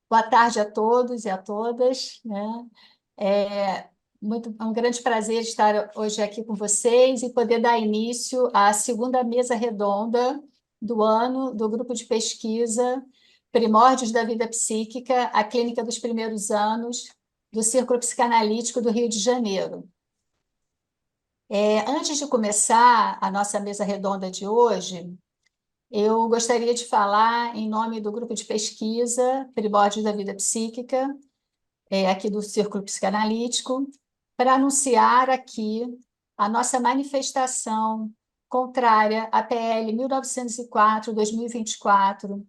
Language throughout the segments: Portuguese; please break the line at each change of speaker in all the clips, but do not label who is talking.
Boa tarde a todos e a todas, né? É um grande prazer estar hoje aqui com vocês e poder dar início à segunda mesa redonda do ano do grupo de pesquisa Primórdios da Vida Psíquica, a Clínica dos Primeiros Anos do Círculo Psicanalítico do Rio de Janeiro. Antes de começar a nossa mesa redonda de hoje, eu gostaria de falar em nome do grupo de pesquisa Primórdios da Vida Psíquica, aqui do Círculo Psicanalítico, para anunciar aqui a nossa manifestação contrária à PL 1904/2024,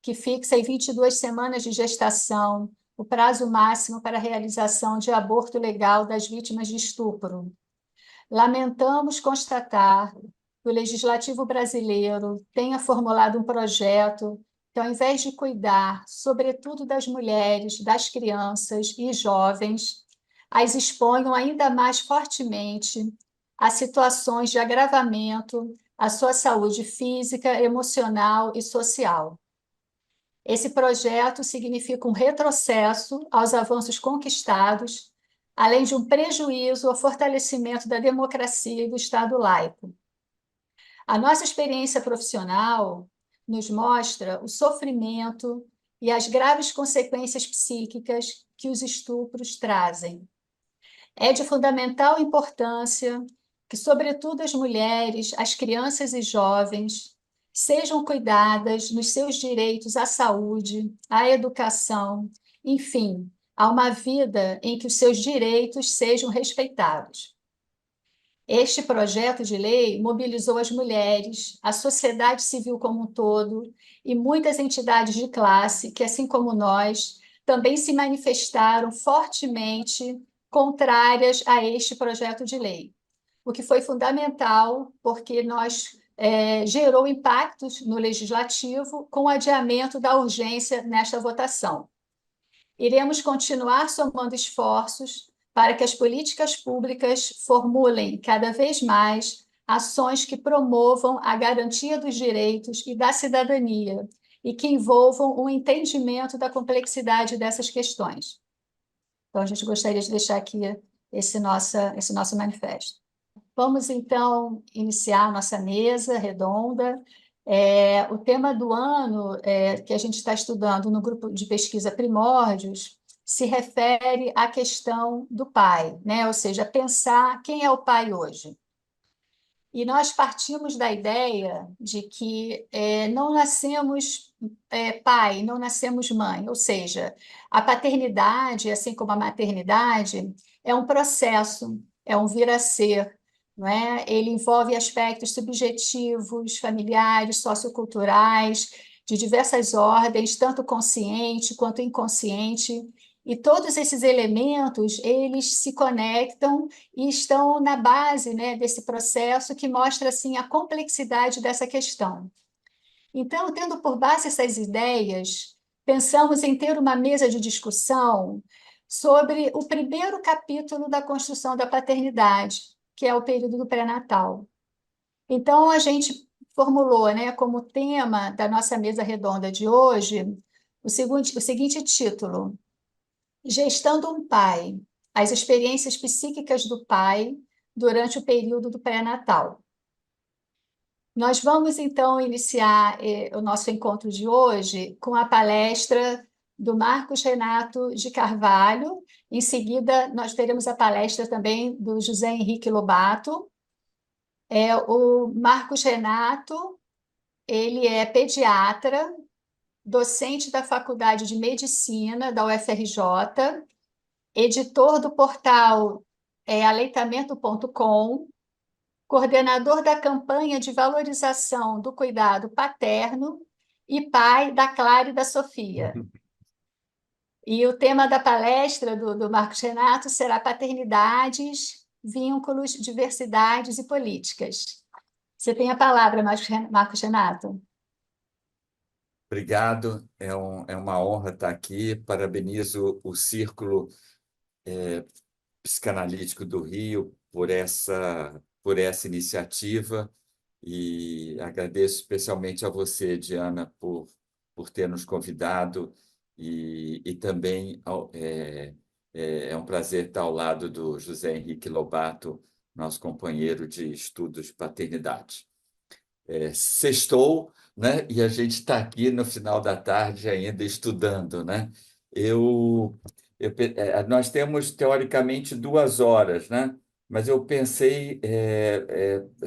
que fixa em 22 semanas de gestação o prazo máximo para a realização de aborto legal das vítimas de estupro. Lamentamos constatar que o Legislativo brasileiro tenha formulado um projeto que, ao invés de cuidar, sobretudo das mulheres, das crianças e jovens, as exponham ainda mais fortemente a situações de agravamento à sua saúde física, emocional e social. Esse projeto significa um retrocesso aos avanços conquistados, além de um prejuízo ao fortalecimento da democracia e do Estado laico. A nossa experiência profissional nos mostra o sofrimento e as graves consequências psíquicas que os estupros trazem. É de fundamental importância que, sobretudo, as mulheres, as crianças e jovens sejam cuidadas nos seus direitos à saúde, à educação, enfim, a uma vida em que os seus direitos sejam respeitados. Este projeto de lei mobilizou as mulheres, a sociedade civil como um todo e muitas entidades de classe que, assim como nós, também se manifestaram fortemente contrárias a este projeto de lei, o que foi fundamental porque gerou impactos no legislativo com o adiamento da urgência nesta votação. Iremos continuar somando esforços para que as políticas públicas formulem cada vez mais ações que promovam a garantia dos direitos e da cidadania e que envolvam um entendimento da complexidade dessas questões. Então, a gente gostaria de deixar aqui esse nosso manifesto. Vamos, então, iniciar a nossa mesa redonda. O tema do ano que a gente está estudando no grupo de pesquisa Primórdios se refere à questão do pai, né? Ou seja, pensar quem é o pai hoje. E nós partimos da ideia de que não nascemos pai, não nascemos mãe, ou seja, a paternidade, assim como a maternidade, é um processo, é um vir a ser, não é? Ele envolve aspectos subjetivos, familiares, socioculturais, de diversas ordens, tanto consciente quanto inconsciente, e todos esses elementos, eles se conectam e estão na base, né, desse processo que mostra assim, a complexidade dessa questão. Então, tendo por base essas ideias, pensamos em ter uma mesa de discussão sobre o primeiro capítulo da construção da paternidade, que é o período do pré-natal. Então, a gente formulou, né, como tema da nossa mesa redonda de hoje o seguinte título: Gestando um pai, as experiências psíquicas do pai durante o período do pré-natal. Nós vamos, então, iniciar o nosso encontro de hoje com a palestra do Marcos Renato de Carvalho. Em seguida, nós teremos a palestra também do José Henrique Lobato. O Marcos Renato, ele é pediatra, docente da Faculdade de Medicina da UFRJ, editor do portal aleitamento.com, coordenador da campanha de valorização do cuidado paterno e pai da Clara e da Sofia. E o tema da palestra do Marcos Renato será Paternidades, Vínculos, Diversidades e Políticas. Você tem a palavra, Marcos Renato.
Obrigado, é uma honra estar aqui. Parabenizo o Círculo Psicanalítico do Rio por essa iniciativa e agradeço especialmente a você, Diana, por ter nos convidado e também é um prazer estar ao lado do José Henrique Lobato, nosso companheiro de estudos de paternidade. Sextou, né? E a gente está aqui no final da tarde ainda estudando, né? Eu, nós temos teoricamente 2 horas, né? Mas eu pensei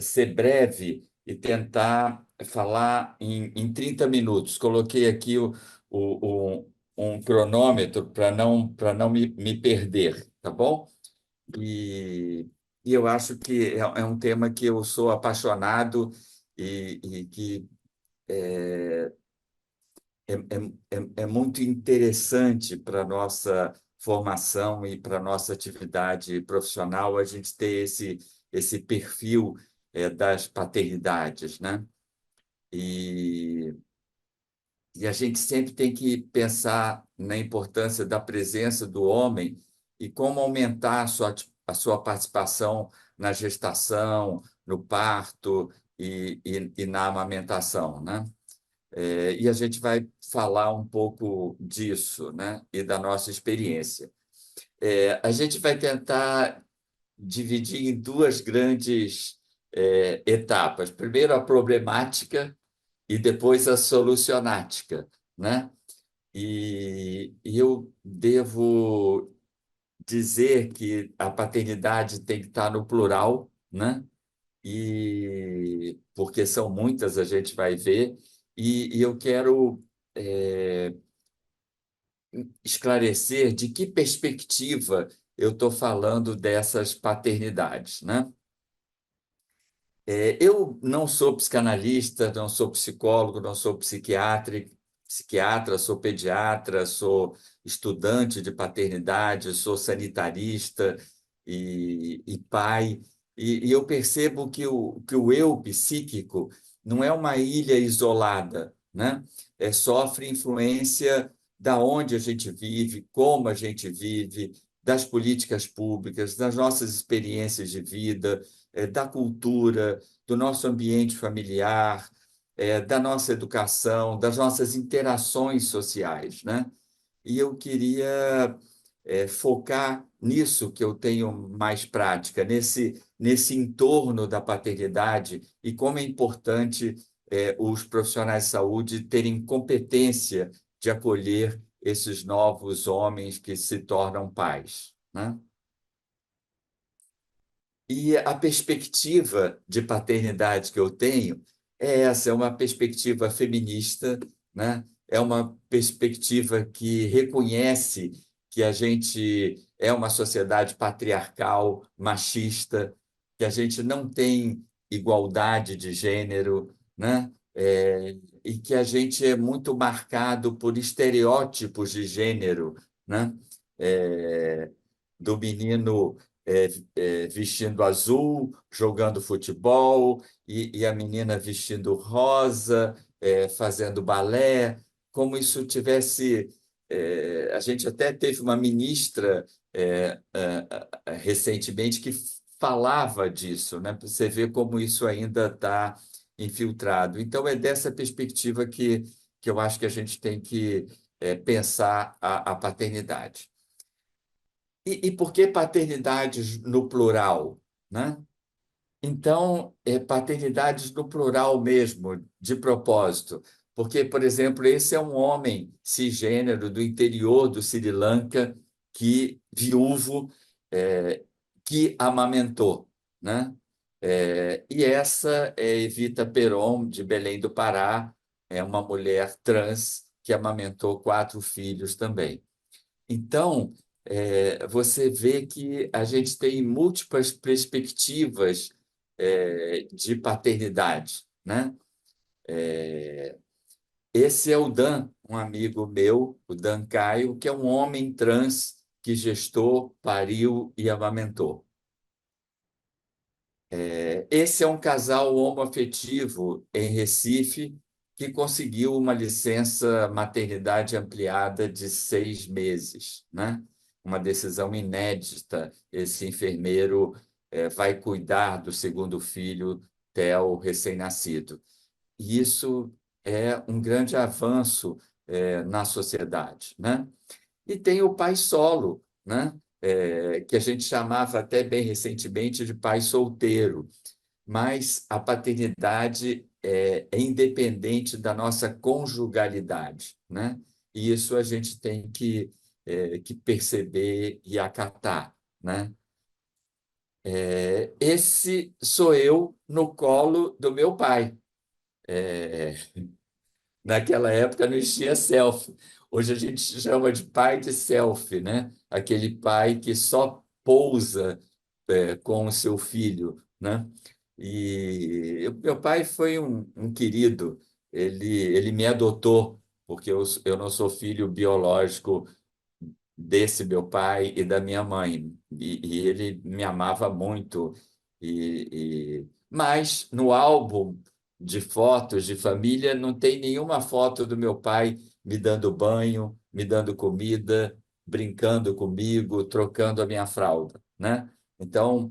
ser breve e tentar falar em 30 minutos. Coloquei aqui um cronômetro para não me perder, tá bom? E, e eu acho que é um tema que eu sou apaixonado e que é muito interessante para a nossa formação e para a nossa atividade profissional a gente ter esse perfil das paternidades, né? E, e a gente sempre tem que pensar na importância da presença do homem e como aumentar a sua participação na gestação, no parto e na amamentação, né? E a gente vai falar um pouco disso, né? E da nossa experiência. A gente vai tentar dividir em 2 grandes etapas. Primeiro, a problemática e depois a solucionática, né? E eu devo dizer que a paternidade tem que estar no plural, né? E porque são muitas, a gente vai ver, e eu quero é, esclarecer de que perspectiva eu estou falando dessas paternidades, né? Eu não sou psicanalista, não sou psicólogo, não sou psiquiatra, sou pediatra, sou estudante de paternidade, sou sanitarista e pai. E eu percebo que o eu psíquico não é uma ilha isolada, né? Sofre influência da onde a gente vive, como a gente vive, das políticas públicas, das nossas experiências de vida, da cultura, do nosso ambiente familiar, da nossa educação, das nossas interações sociais, né? E eu queria focar nisso que eu tenho mais prática, nesse entorno da paternidade e como é importante os profissionais de saúde terem competência de acolher esses novos homens que se tornam pais, né? E a perspectiva de paternidade que eu tenho é essa, é uma perspectiva feminista, né? É uma perspectiva que reconhece que a gente é uma sociedade patriarcal, machista, que a gente não tem igualdade de gênero, né? E que a gente é muito marcado por estereótipos de gênero, né? É, do menino é, vestindo azul, jogando futebol, e a menina vestindo rosa, fazendo balé, como isso tivesse. A gente até teve uma ministra recentemente que falava disso, né? Para você ver como isso ainda está infiltrado. Então, é dessa perspectiva que eu acho que a gente tem que pensar a paternidade. E por que paternidades no plural, né? Então, paternidades no plural mesmo, de propósito. Porque, por exemplo, esse é um homem cisgênero do interior do Sri Lanka, viúvo, é, que amamentou, né? E essa é Evita Peron, de Belém do Pará, é uma mulher trans que amamentou 4 filhos também. Então, você vê que a gente tem múltiplas perspectivas, de paternidade, né? Esse é o Dan, um amigo meu, o Dan Caio, que é um homem trans que gestou, pariu e amamentou. Esse é um casal homoafetivo em Recife que conseguiu uma licença maternidade ampliada de 6 meses, né? Uma decisão inédita. Esse enfermeiro vai cuidar do segundo filho, Theo, recém-nascido. E isso é um grande avanço na sociedade, né? E tem o pai solo, né? Que a gente chamava até bem recentemente de pai solteiro, mas a paternidade é independente da nossa conjugalidade, né? E isso a gente tem que perceber e acatar, né? Esse sou eu no colo do meu pai. É, Naquela época não existia selfie. Hoje a gente chama de pai de selfie, né? Aquele pai que só pousa com o seu filho, né? E meu pai foi um querido. Ele me adotou, porque eu não sou filho biológico desse meu pai e da minha mãe. E ele me amava muito. Mas no álbum de fotos de família não tem nenhuma foto do meu pai me dando banho, me dando comida, brincando comigo, trocando a minha fralda, né? Então,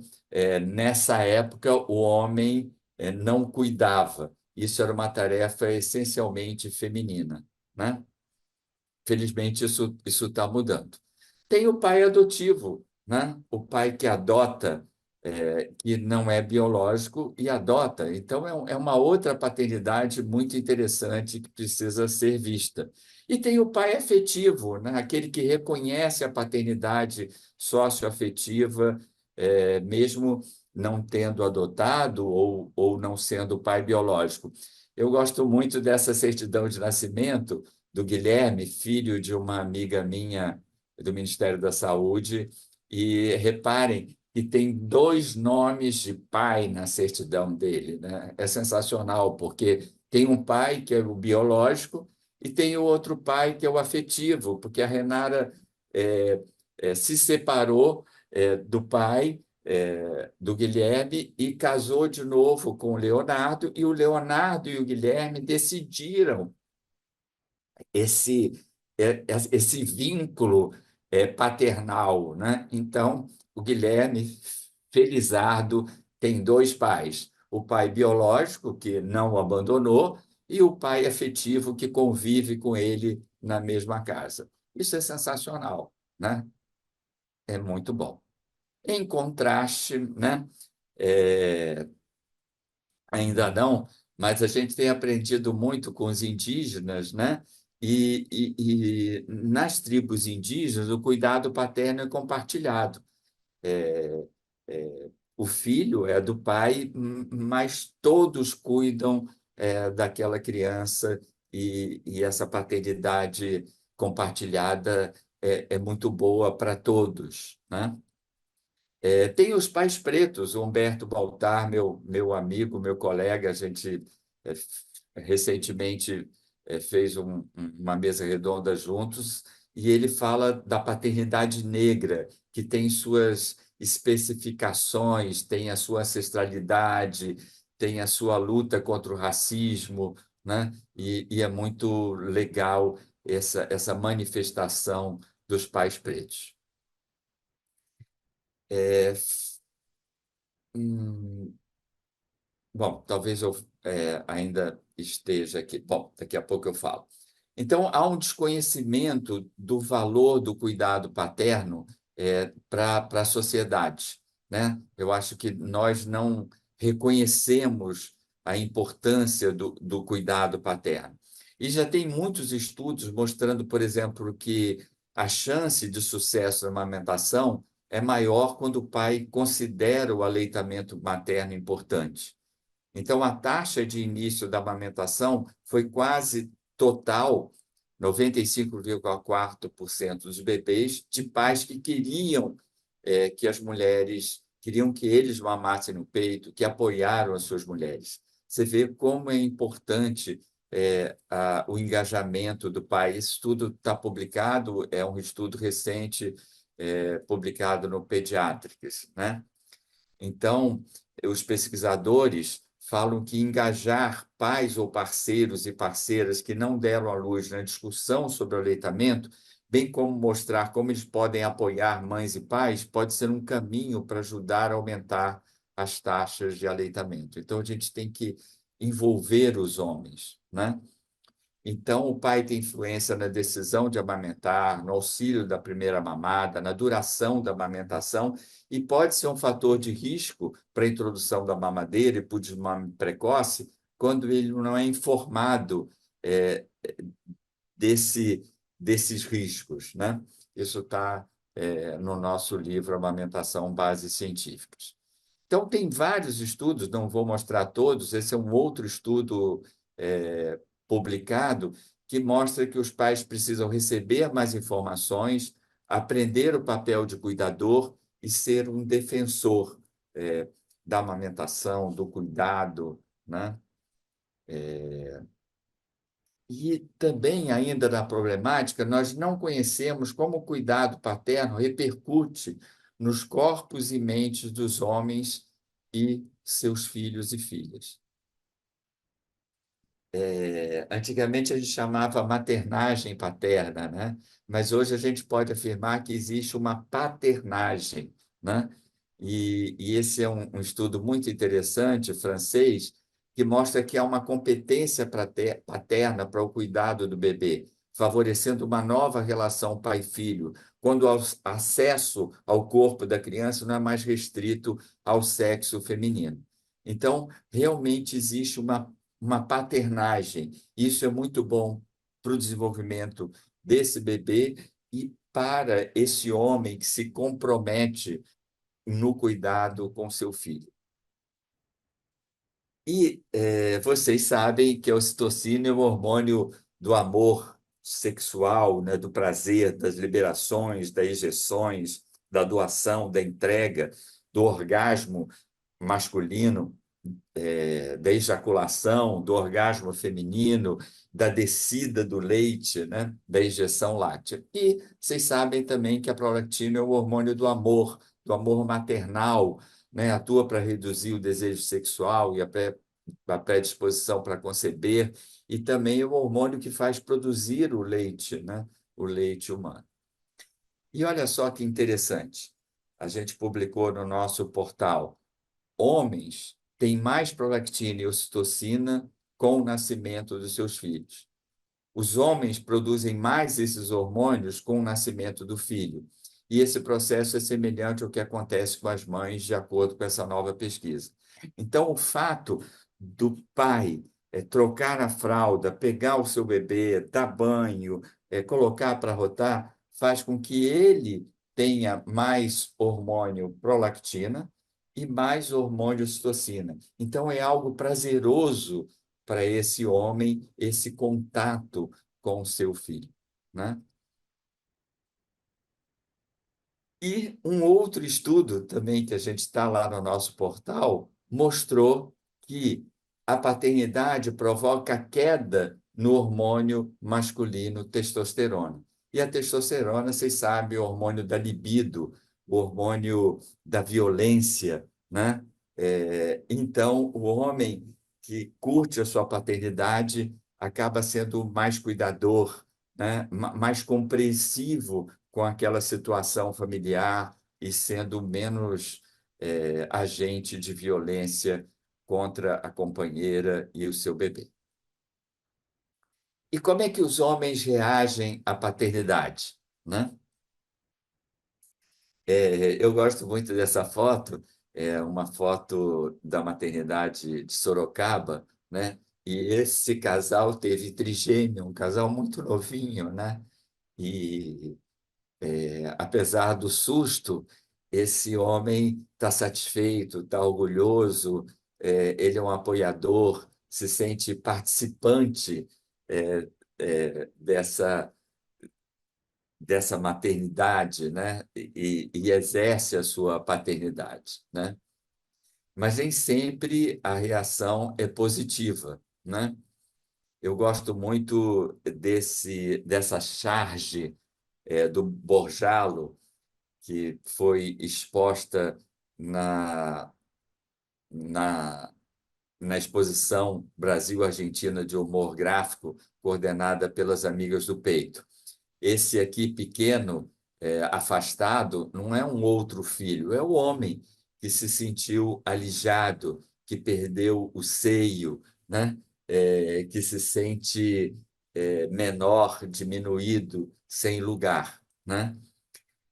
nessa época, o homem não cuidava. Isso era uma tarefa essencialmente feminina, né? Felizmente, isso está mudando. Tem o pai adotivo, né? O pai que adota, que não é biológico e adota. Então, é uma outra paternidade muito interessante que precisa ser vista. E tem o pai afetivo, né? Aquele que reconhece a paternidade socioafetiva, mesmo não tendo adotado ou não sendo pai biológico. Eu gosto muito dessa certidão de nascimento do Guilherme, filho de uma amiga minha do Ministério da Saúde, e reparem que tem dois nomes de pai na certidão dele, né? É sensacional, porque tem um pai que é o biológico e tem o outro pai que é o afetivo, porque a Renara se separou do pai do Guilherme e casou de novo com o Leonardo, e o Leonardo e o Guilherme decidiram esse, esse vínculo paternal, né? Então, o Guilherme Felizardo tem dois pais: o pai biológico, que não o abandonou, e o pai afetivo, que convive com ele na mesma casa. Isso é sensacional, né? É muito bom. Em contraste, né? É, ainda não, mas a gente tem aprendido muito com os indígenas, né? E nas tribos indígenas, o cuidado paterno é compartilhado. O filho é do pai, mas todos cuidam daquela criança, e essa paternidade compartilhada é muito boa para todos, né? Tem os pais pretos, o Humberto Baltar, meu amigo, meu colega, a gente recentemente fez uma mesa redonda juntos, e ele fala da paternidade negra, que tem suas especificações, tem a sua ancestralidade, tem a sua luta contra o racismo, né? E é muito legal essa manifestação dos pais pretos. É, Hum, Bom, talvez eu ainda esteja aqui. Bom, daqui a pouco eu falo. Então, há um desconhecimento do valor do cuidado paterno para a sociedade, né? Eu acho que nós não reconhecemos a importância do cuidado paterno. E já tem muitos estudos mostrando, por exemplo, que a chance de sucesso na amamentação é maior quando o pai considera o aleitamento materno importante. Então, a taxa de início da amamentação foi quase total, 95,4% dos bebês de pais que queriam que as mulheres, queriam que eles mamassem no peito, que apoiaram as suas mulheres. Você vê como é importante o engajamento do pai. Esse estudo está publicado, é um estudo recente, publicado no Pediatrics, né? Então, os pesquisadores falam que engajar pais ou parceiros e parceiras que não deram à luz na discussão sobre o aleitamento, bem como mostrar como eles podem apoiar mães e pais, pode ser um caminho para ajudar a aumentar as taxas de aleitamento. Então, a gente tem que envolver os homens, né? Então, o pai tem influência na decisão de amamentar, no auxílio da primeira mamada, na duração da amamentação, e pode ser um fator de risco para a introdução da mamadeira e para o desmame precoce, quando ele não é informado é, desse, desses riscos, né? Isso está no nosso livro Amamentação Bases Científicas. Então, tem vários estudos, não vou mostrar todos, esse é um outro estudo publicado que mostra que os pais precisam receber mais informações, aprender o papel de cuidador e ser um defensor da amamentação, do cuidado, né? E também, ainda na problemática, nós não conhecemos como o cuidado paterno repercute nos corpos e mentes dos homens e seus filhos e filhas. Antigamente a gente chamava maternagem paterna, né? Mas hoje a gente pode afirmar que existe uma paternagem, né? E esse é um estudo muito interessante, francês, que mostra que há uma competência paterna para o cuidado do bebê, favorecendo uma nova relação pai-filho, quando o acesso ao corpo da criança não é mais restrito ao sexo feminino. Então, realmente existe uma paternagem. Isso é muito bom para o desenvolvimento desse bebê e para esse homem que se compromete no cuidado com seu filho. E vocês sabem que a ocitocina é o hormônio do amor sexual, né, do prazer, das liberações, das ejeções, da doação, da entrega, do orgasmo masculino, da ejaculação, do orgasmo feminino, da descida do leite, né? Da injeção láctea. E vocês sabem também que a prolactina é o hormônio do amor maternal, né? Atua para reduzir o desejo sexual e a predisposição para conceber, e também é o hormônio que faz produzir o leite, né? O leite humano. E olha só que interessante, a gente publicou no nosso portal: homens têm mais prolactina e ocitocina com o nascimento dos seus filhos. Os homens produzem mais esses hormônios com o nascimento do filho. E esse processo é semelhante ao que acontece com as mães, de acordo com essa nova pesquisa. Então, o fato do pai trocar a fralda, pegar o seu bebê, dar banho, colocar para rotar, faz com que ele tenha mais hormônio prolactina e mais hormônio ocitocina. Então, é algo prazeroso para esse homem, esse contato com o seu filho, né? E um outro estudo também que a gente está lá no nosso portal mostrou que a paternidade provoca queda no hormônio masculino testosterona. E a testosterona, vocês sabem, é o hormônio da libido, o hormônio da violência, né? Então, o homem que curte a sua paternidade acaba sendo mais cuidador, né? Mais compreensivo com aquela situação familiar e sendo menos agente de violência contra a companheira e o seu bebê. E como é que os homens reagem à paternidade, né? Eu gosto muito dessa foto, é uma foto da maternidade de Sorocaba, né? E esse casal teve trigêmeo, um casal muito novinho, né? E apesar do susto, esse homem está satisfeito, está orgulhoso, ele é um apoiador, se sente participante dessa maternidade, né? E exerce a sua paternidade, né? Mas nem sempre a reação é positiva, né? Eu gosto muito dessa charge do Borjalo, que foi exposta na, na, na exposição Brasil-Argentina de Humor Gráfico, coordenada pelas Amigas do Peito. Esse aqui, pequeno, afastado, não é um outro filho, é o homem que se sentiu alijado, que perdeu o seio, né? Que se sente menor, diminuído, sem lugar, né?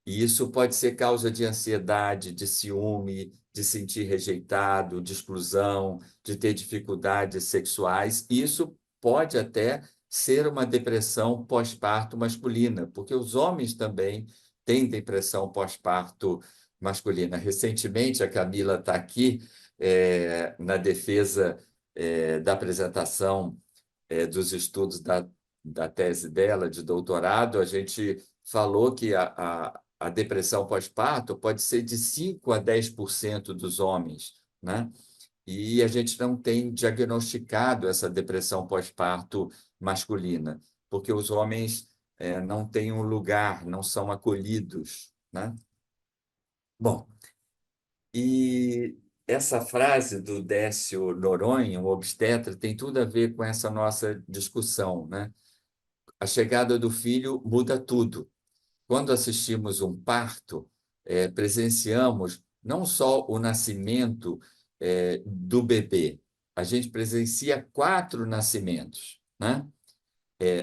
E isso pode ser causa de ansiedade, de ciúme, de sentir rejeitado, de exclusão, de ter dificuldades sexuais. Isso pode até ser uma depressão pós-parto masculina, porque os homens também têm depressão pós-parto masculina. Recentemente, a Camila está aqui, na defesa, da apresentação, dos estudos da tese dela, de doutorado. A gente falou que a depressão pós-parto pode ser de 5 a 10% dos homens, né? E a gente não tem diagnosticado essa depressão pós-parto masculina, porque os homens não têm um lugar, não são acolhidos, né? Bom, e essa frase do Décio Noronha, um obstetra, tem tudo a ver com essa nossa discussão, né? A chegada do filho muda tudo. Quando assistimos um parto, presenciamos não só o nascimento, do bebê, a gente presencia 4 nascimentos, né?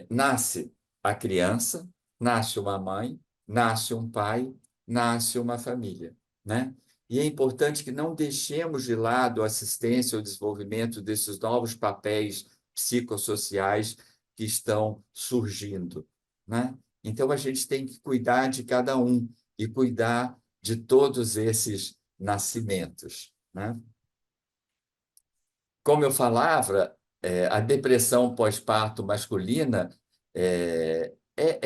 Nasce a criança, nasce uma mãe, nasce um pai, nasce uma família, né? E é importante que não deixemos de lado a assistência ao desenvolvimento desses novos papéis psicossociais que estão surgindo, né? Então, a gente tem que cuidar de cada um e cuidar de todos esses nascimentos, né? Como eu falava, a depressão pós-parto masculina é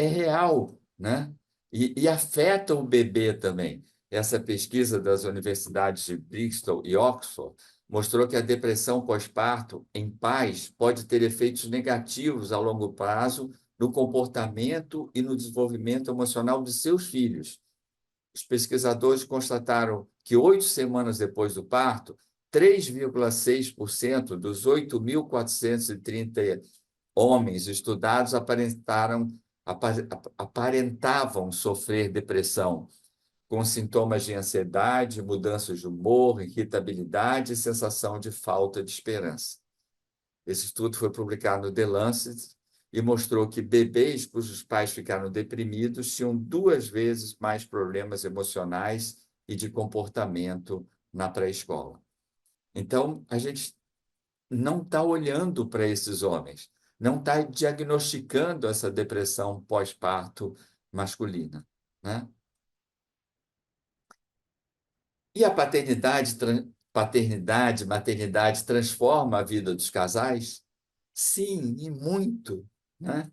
real, né? E afeta o bebê também. Essa pesquisa das universidades de Bristol e Oxford mostrou que a depressão pós-parto em pais pode ter efeitos negativos a longo prazo no comportamento e no desenvolvimento emocional de seus filhos. Os pesquisadores constataram que 8 semanas depois do parto, 3,6% dos 8.430 homens estudados aparentavam sofrer depressão, com sintomas de ansiedade, mudanças de humor, irritabilidade e sensação de falta de esperança. Esse estudo foi publicado no The Lancet e mostrou que bebês cujos pais ficaram deprimidos tinham 2 vezes mais problemas emocionais e de comportamento na pré-escola. Então, a gente não está olhando para esses homens, não está diagnosticando essa depressão pós-parto masculina, né? E a paternidade, maternidade transforma a vida dos casais? Sim, e muito, né?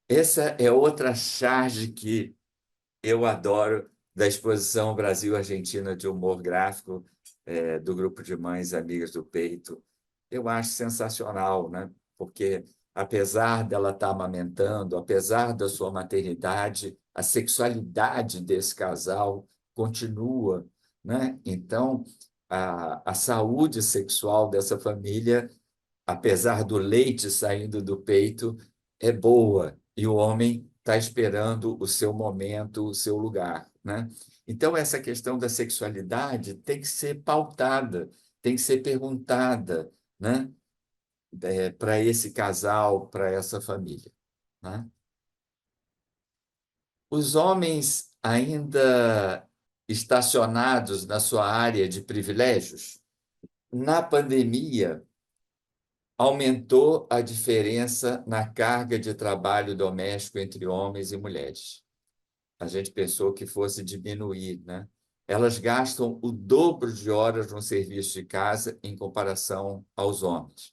Essa é outra charge que eu adoro da exposição Brasil-Argentina de humor gráfico, do grupo de mães amigas do peito. Eu acho sensacional, né? Porque, apesar dela estar amamentando, apesar da sua maternidade, a sexualidade desse casal continua, né? Então, a saúde sexual dessa família, apesar do leite saindo do peito, é boa, e o homem está esperando o seu momento, o seu lugar, né? Então, essa questão da sexualidade tem que ser pautada, tem que ser perguntada, né? Para esse casal, para essa família, né? Os homens ainda estacionados na sua área de privilégios, na pandemia, aumentou a diferença na carga de trabalho doméstico entre homens e mulheres. A gente pensou que fosse diminuir, né? Elas gastam o dobro de horas no serviço de casa em comparação aos homens.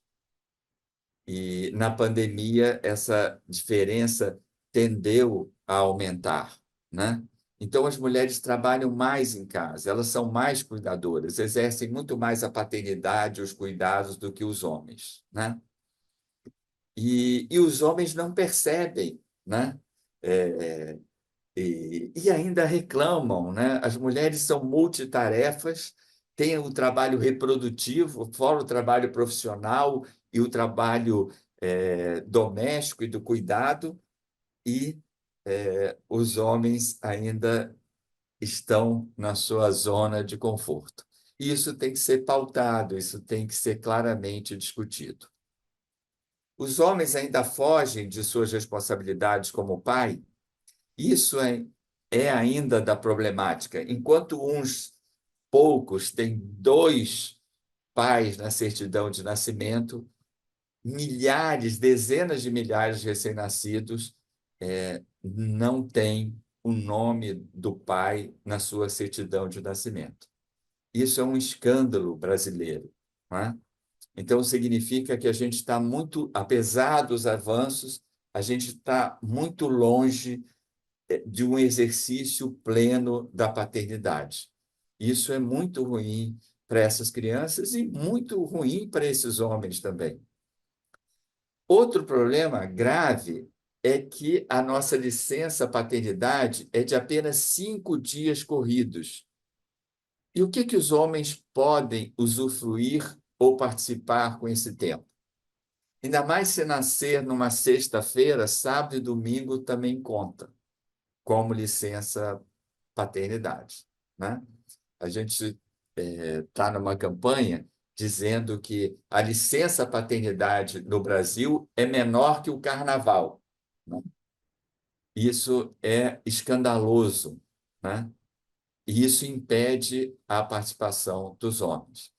E na pandemia, essa diferença tendeu a aumentar, né? Então, as mulheres trabalham mais em casa, elas são mais cuidadoras, exercem muito mais a paternidade, os cuidados do que os homens, né? E os homens não percebem, né? E ainda reclamam, né? As mulheres são multitarefas, têm o trabalho reprodutivo, fora o trabalho profissional e o trabalho doméstico e do cuidado, e os homens ainda estão na sua zona de conforto. Isso tem que ser pautado, isso tem que ser claramente discutido. Os homens ainda fogem de suas responsabilidades como pai. Isso é ainda da problemática. Enquanto uns poucos têm dois pais na certidão de nascimento, milhares, dezenas de milhares de recém-nascidos não têm o nome do pai na sua certidão de nascimento. Isso é um escândalo brasileiro, não é? Então, significa que a gente está muito, apesar dos avanços, a gente está muito longe de um exercício pleno da paternidade. Isso é muito ruim para essas crianças e muito ruim para esses homens também. Outro problema grave é que a nossa licença paternidade é de apenas 5 dias corridos. E o que os homens podem usufruir ou participar com esse tempo? Ainda mais se nascer numa sexta-feira, sábado e domingo também conta como licença paternidade, né? A gente está numa campanha dizendo que a licença paternidade no Brasil é menor que o carnaval, né? Isso é escandaloso, né? E isso impede a participação dos homens.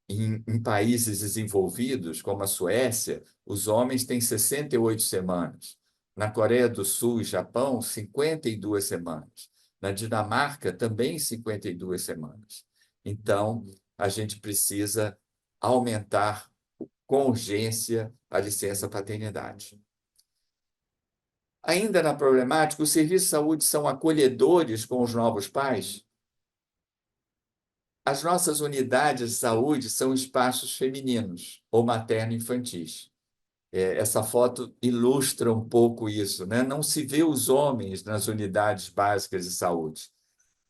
Em países desenvolvidos, como a Suécia, os homens têm 68 semanas. Na Coreia do Sul e Japão, 52 semanas. Na Dinamarca, também 52 semanas. Então, a gente precisa aumentar com urgência a licença paternidade. Ainda na problemática, os serviços de saúde são acolhedores com os novos pais? As nossas unidades de saúde são espaços femininos ou materno-infantis. Essa foto ilustra um pouco isso, né? Não se vê os homens nas unidades básicas de saúde.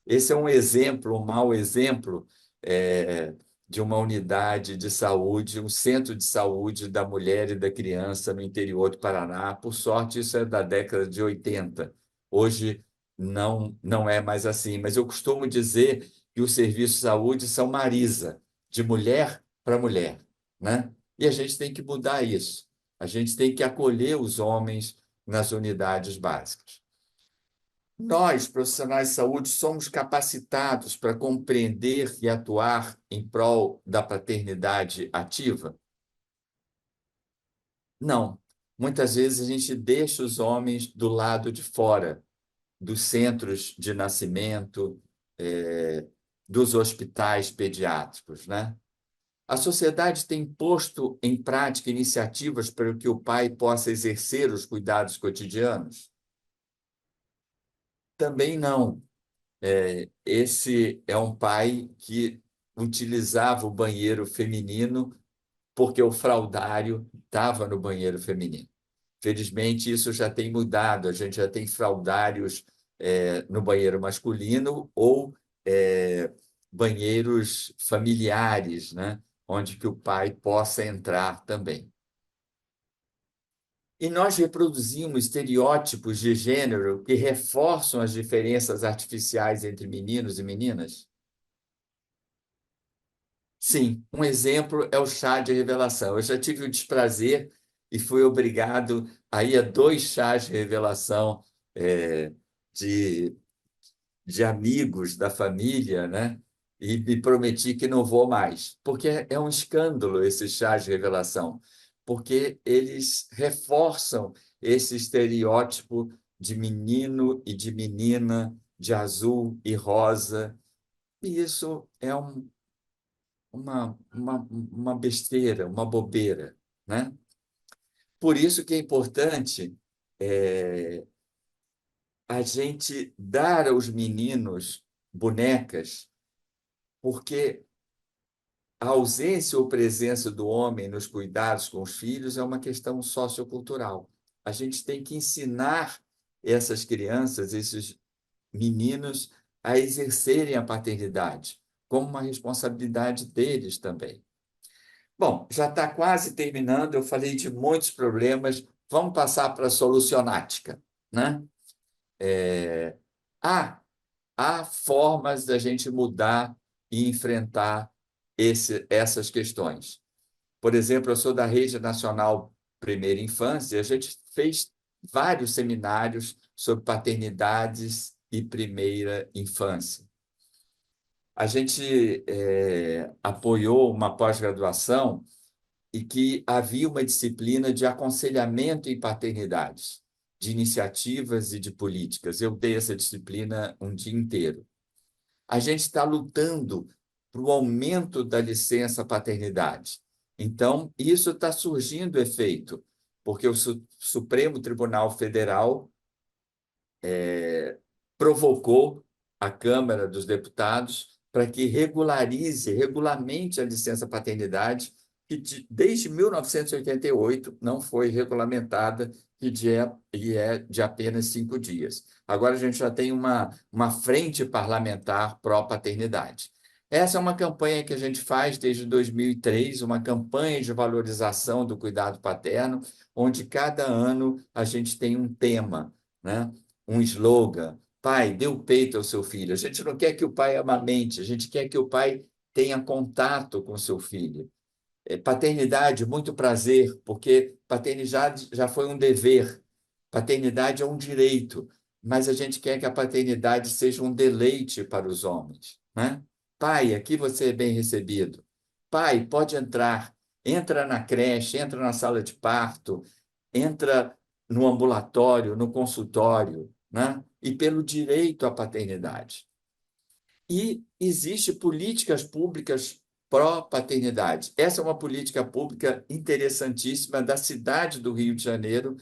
Esse é um exemplo, um mau exemplo, é, de uma unidade de saúde, um centro de saúde da mulher e da criança no interior do Paraná. Por sorte, isso é da década de 80. Hoje não é mais assim, mas eu costumo dizer que os serviços de saúde são Marisa, de mulher para mulher, né? E a gente tem que mudar isso. A gente tem que acolher os homens nas unidades básicas. Nós, profissionais de saúde, somos capacitados para compreender e atuar em prol da paternidade ativa? Não. Muitas vezes a gente deixa os homens do lado de fora dos centros de nascimento, dos hospitais pediátricos, né? A sociedade tem posto em prática iniciativas para que o pai possa exercer os cuidados cotidianos? Também não. Esse é um pai que utilizava o banheiro feminino porque o fraudário estava no banheiro feminino. Felizmente, isso já tem mudado, a gente já tem fraudários no banheiro masculino ou banheiros familiares, né? Onde que o pai possa entrar também. E nós reproduzimos estereótipos de gênero que reforçam as diferenças artificiais entre meninos e meninas? Sim, um exemplo é o chá de revelação. Eu já tive o desprazer e fui obrigado a ir a 2 chás de revelação de, de amigos da família, né? E me prometi que não vou mais, porque é um escândalo esse chá de revelação, porque eles reforçam esse estereótipo de menino e de menina, de azul e rosa, e isso é uma besteira, uma bobeira, né? Por isso que é importante a gente dar aos meninos bonecas, porque a ausência ou presença do homem nos cuidados com os filhos é uma questão sociocultural. A gente tem que ensinar essas crianças, esses meninos, a exercerem a paternidade como uma responsabilidade deles também. Bom, já está quase terminando, eu falei de muitos problemas, vamos passar para a solucionática, né? É, há, há formas da gente mudar e enfrentar essas questões. Por exemplo, eu sou da Rede Nacional primeira infância, a gente fez vários seminários sobre paternidades e primeira infância. A gente apoiou uma pós-graduação e que havia uma disciplina de aconselhamento em paternidades, de iniciativas e de políticas. Eu dei essa disciplina um dia inteiro. A gente está lutando para o aumento da licença paternidade. Então, isso está surgindo efeito, porque o Supremo Tribunal Federal provocou a Câmara dos Deputados para que regulamente a licença paternidade, que desde 1988 não foi regulamentada e é de apenas 5 dias. Agora a gente já tem uma frente parlamentar pró-paternidade. Essa é uma campanha que a gente faz desde 2003, uma campanha de valorização do cuidado paterno, onde cada ano a gente tem um tema, né? Um slogan: pai, dê o peito ao seu filho. A gente não quer que o pai amamente, a gente quer que o pai tenha contato com o seu filho. Paternidade, muito prazer, porque paternidade já foi um dever, paternidade é um direito, mas a gente quer que a paternidade seja um deleite para os homens, né? Pai, aqui você é bem recebido. Pai, pode entrar, entra na creche, entra na sala de parto, entra no ambulatório, no consultório, né? E pelo direito à paternidade. E existe políticas públicas pró-paternidade. Essa é uma política pública interessantíssima da cidade do Rio de Janeiro,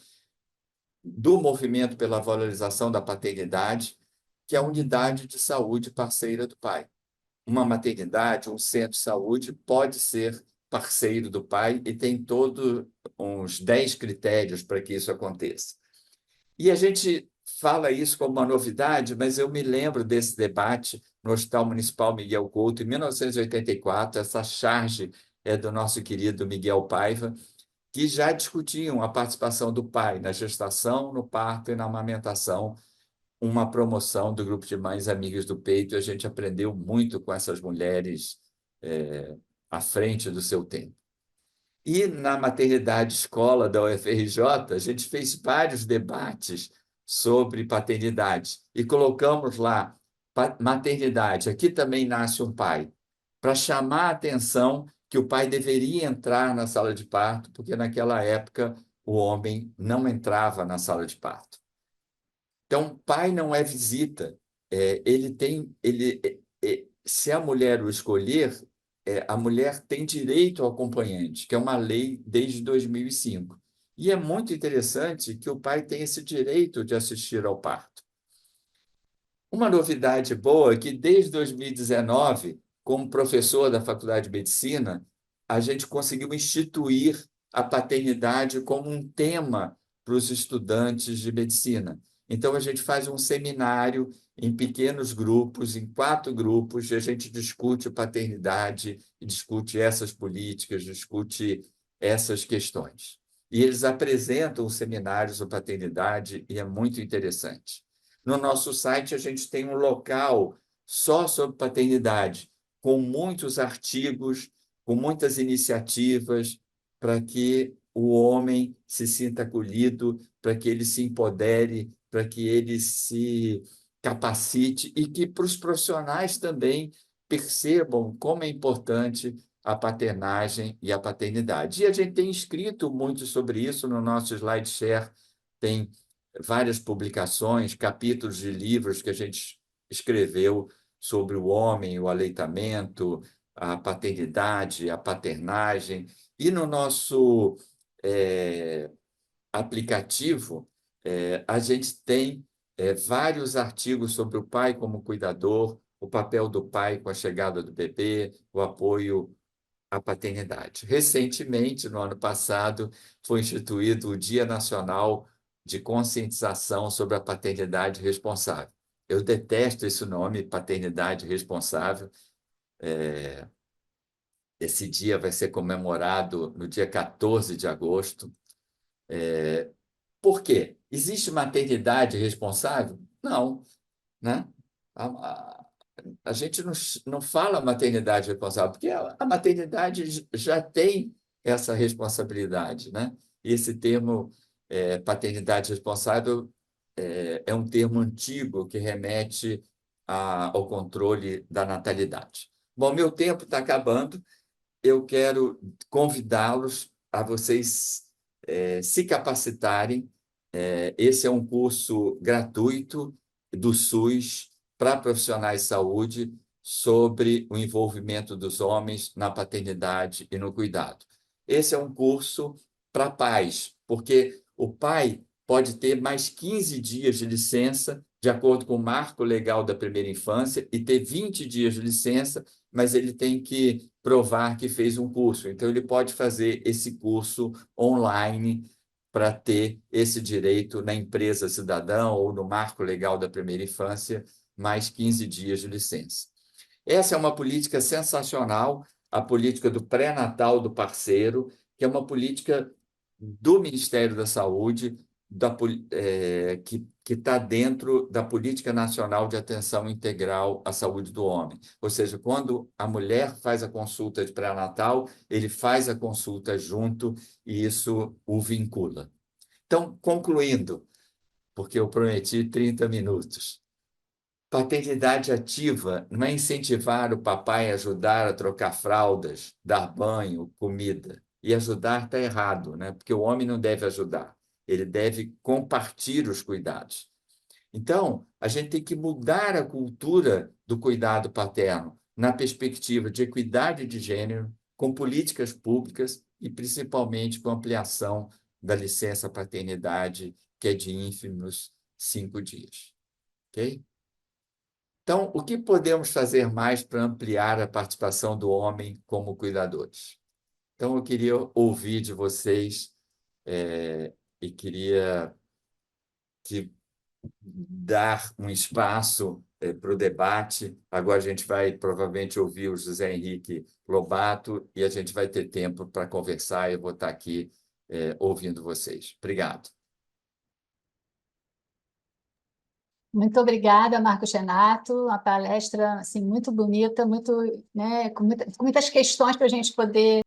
do movimento pela valorização da paternidade, que é a unidade de saúde parceira do pai. Uma maternidade, um centro de saúde pode ser parceiro do pai e tem todos uns 10 critérios para que isso aconteça. E a gente fala isso como uma novidade, mas eu me lembro desse debate no Hospital Municipal Miguel Couto, em 1984. Essa charge é do nosso querido Miguel Paiva, que já discutiam a participação do pai na gestação, no parto e na amamentação, uma promoção do grupo de mães amigas do peito. A gente aprendeu muito com essas mulheres à frente do seu tempo. E na maternidade escola da UFRJ, a gente fez vários debates sobre paternidade e colocamos lá maternidade, aqui também nasce um pai, para chamar a atenção que o pai deveria entrar na sala de parto, porque naquela época o homem não entrava na sala de parto. Então, pai não é visita, se a mulher o escolher, a mulher tem direito ao acompanhante, que é uma lei desde 2005. E é muito interessante que o pai tem esse direito de assistir ao parto. Uma novidade boa é que, desde 2019, como professor da Faculdade de Medicina, a gente conseguiu instituir a paternidade como um tema para os estudantes de medicina. Então, a gente faz um seminário em pequenos grupos, em 4 grupos, e a gente discute paternidade, discute essas políticas, discute essas questões. E eles apresentam os seminários sobre paternidade e é muito interessante. No nosso site, a gente tem um local só sobre paternidade, com muitos artigos, com muitas iniciativas, para que o homem se sinta acolhido, para que ele se empodere, para que ele se capacite e que para os profissionais também percebam como é importante a paternagem e a paternidade. E a gente tem escrito muito sobre isso no nosso SlideShare, tem várias publicações, capítulos de livros que a gente escreveu sobre o homem, o aleitamento, a paternidade, a paternagem. E no nosso aplicativo, a gente tem vários artigos sobre o pai como cuidador, o papel do pai com a chegada do bebê, o apoio à paternidade. Recentemente, no ano passado, foi instituído o Dia Nacional de Conscientização sobre a Paternidade Responsável. Eu detesto esse nome, paternidade responsável. Esse dia vai ser comemorado no dia 14 de agosto. Por quê? Existe maternidade responsável? Não, né? A gente não fala maternidade responsável, porque a maternidade já tem essa responsabilidade, né? esse termo, paternidade responsável, é um termo antigo que remete ao controle da natalidade. Bom, meu tempo está acabando. Eu quero convidá-los a vocês se capacitarem. Esse é um curso gratuito do SUS para profissionais de saúde sobre o envolvimento dos homens na paternidade e no cuidado. Esse é um curso para pais, porque o pai pode ter mais 15 dias de licença, de acordo com o marco legal da primeira infância, e ter 20 dias de licença, mas ele tem que provar que fez um curso. Então, ele pode fazer esse curso online para ter esse direito na empresa cidadã ou no marco legal da primeira infância, mais 15 dias de licença. Essa é uma política sensacional, a política do pré-natal do parceiro, que é uma política do Ministério da Saúde, que está dentro da Política Nacional de Atenção Integral à Saúde do Homem. Ou seja, quando a mulher faz a consulta de pré-natal, ele faz a consulta junto e isso o vincula. Então, concluindo, porque eu prometi 30 minutos. Paternidade ativa não é incentivar o papai a ajudar a trocar fraldas, dar banho, comida. E ajudar está errado, né? Porque o homem não deve ajudar, ele deve compartilhar os cuidados. Então, a gente tem que mudar a cultura do cuidado paterno na perspectiva de equidade de gênero, com políticas públicas e, principalmente, com ampliação da licença paternidade, que é de ínfimos 5 dias. Ok? Então, o que podemos fazer mais para ampliar a participação do homem como cuidadores? Então, eu queria ouvir de vocês e queria te dar um espaço para o debate. Agora a gente vai provavelmente ouvir o José Henrique Lobato e a gente vai ter tempo para conversar. Eu vou estar aqui ouvindo vocês. Obrigado.
Muito obrigada, Marcos Renato. Uma palestra assim, muito bonita, muito, né, com muitas questões para a gente poder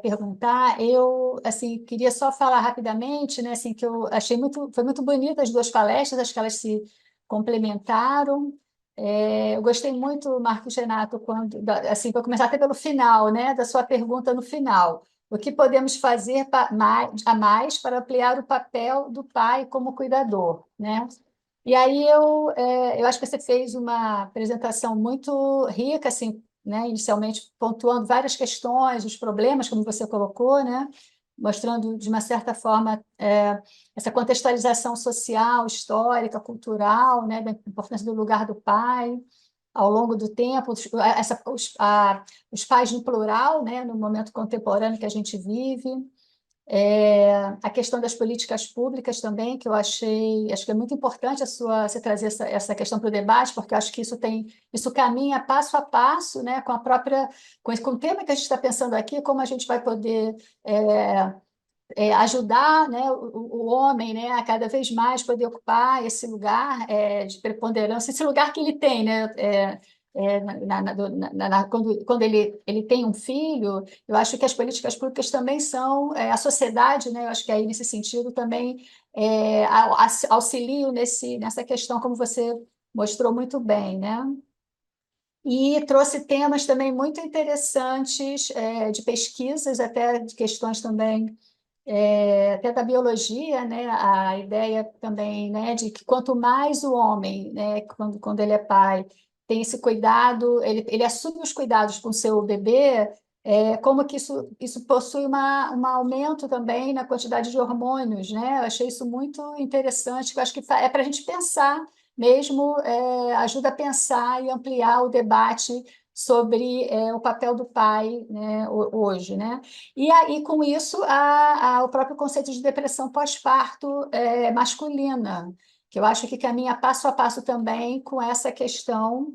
perguntar. Eu assim queria só falar rapidamente, né, assim que eu achei foi muito bonita as duas palestras, acho que elas se complementaram. Eu gostei muito, Marcos Renato, assim para começar até pelo final, né, da sua pergunta no final. O que podemos fazer a mais para ampliar o papel do pai como cuidador, né? E aí eu acho que você fez uma apresentação muito rica, assim, né, inicialmente pontuando várias questões, os problemas, como você colocou, né, mostrando, de uma certa forma, essa contextualização social, histórica, cultural, né, da importância do lugar do pai ao longo do tempo, os pais no plural, né, no momento contemporâneo que a gente vive. A questão das políticas públicas também, que eu acho que é muito importante você trazer essa questão para o debate, porque eu acho que isso caminha passo a passo, né, com o tema que a gente está pensando aqui, como a gente vai poder ajudar, né, o homem, né, a cada vez mais poder ocupar esse lugar de preponderância, esse lugar que ele tem, né, quando ele tem um filho. Eu acho que as políticas públicas também são a sociedade, né, eu acho que aí nesse sentido também auxiliam nessa questão, como você mostrou muito bem, né? E trouxe temas também muito interessantes de pesquisas, até de questões também até da biologia, né, a ideia também, né, de que quanto mais o homem, né, quando ele é pai, tem esse cuidado, ele assume os cuidados com o seu bebê, como que isso possui um aumento também na quantidade de hormônios, né? Eu achei isso muito interessante, que eu acho que é para a gente pensar mesmo, ajuda a pensar e ampliar o debate sobre o papel do pai, né, hoje, né? E aí, com isso, o próprio conceito de depressão pós-parto masculina, que eu acho que caminha passo a passo também com essa questão,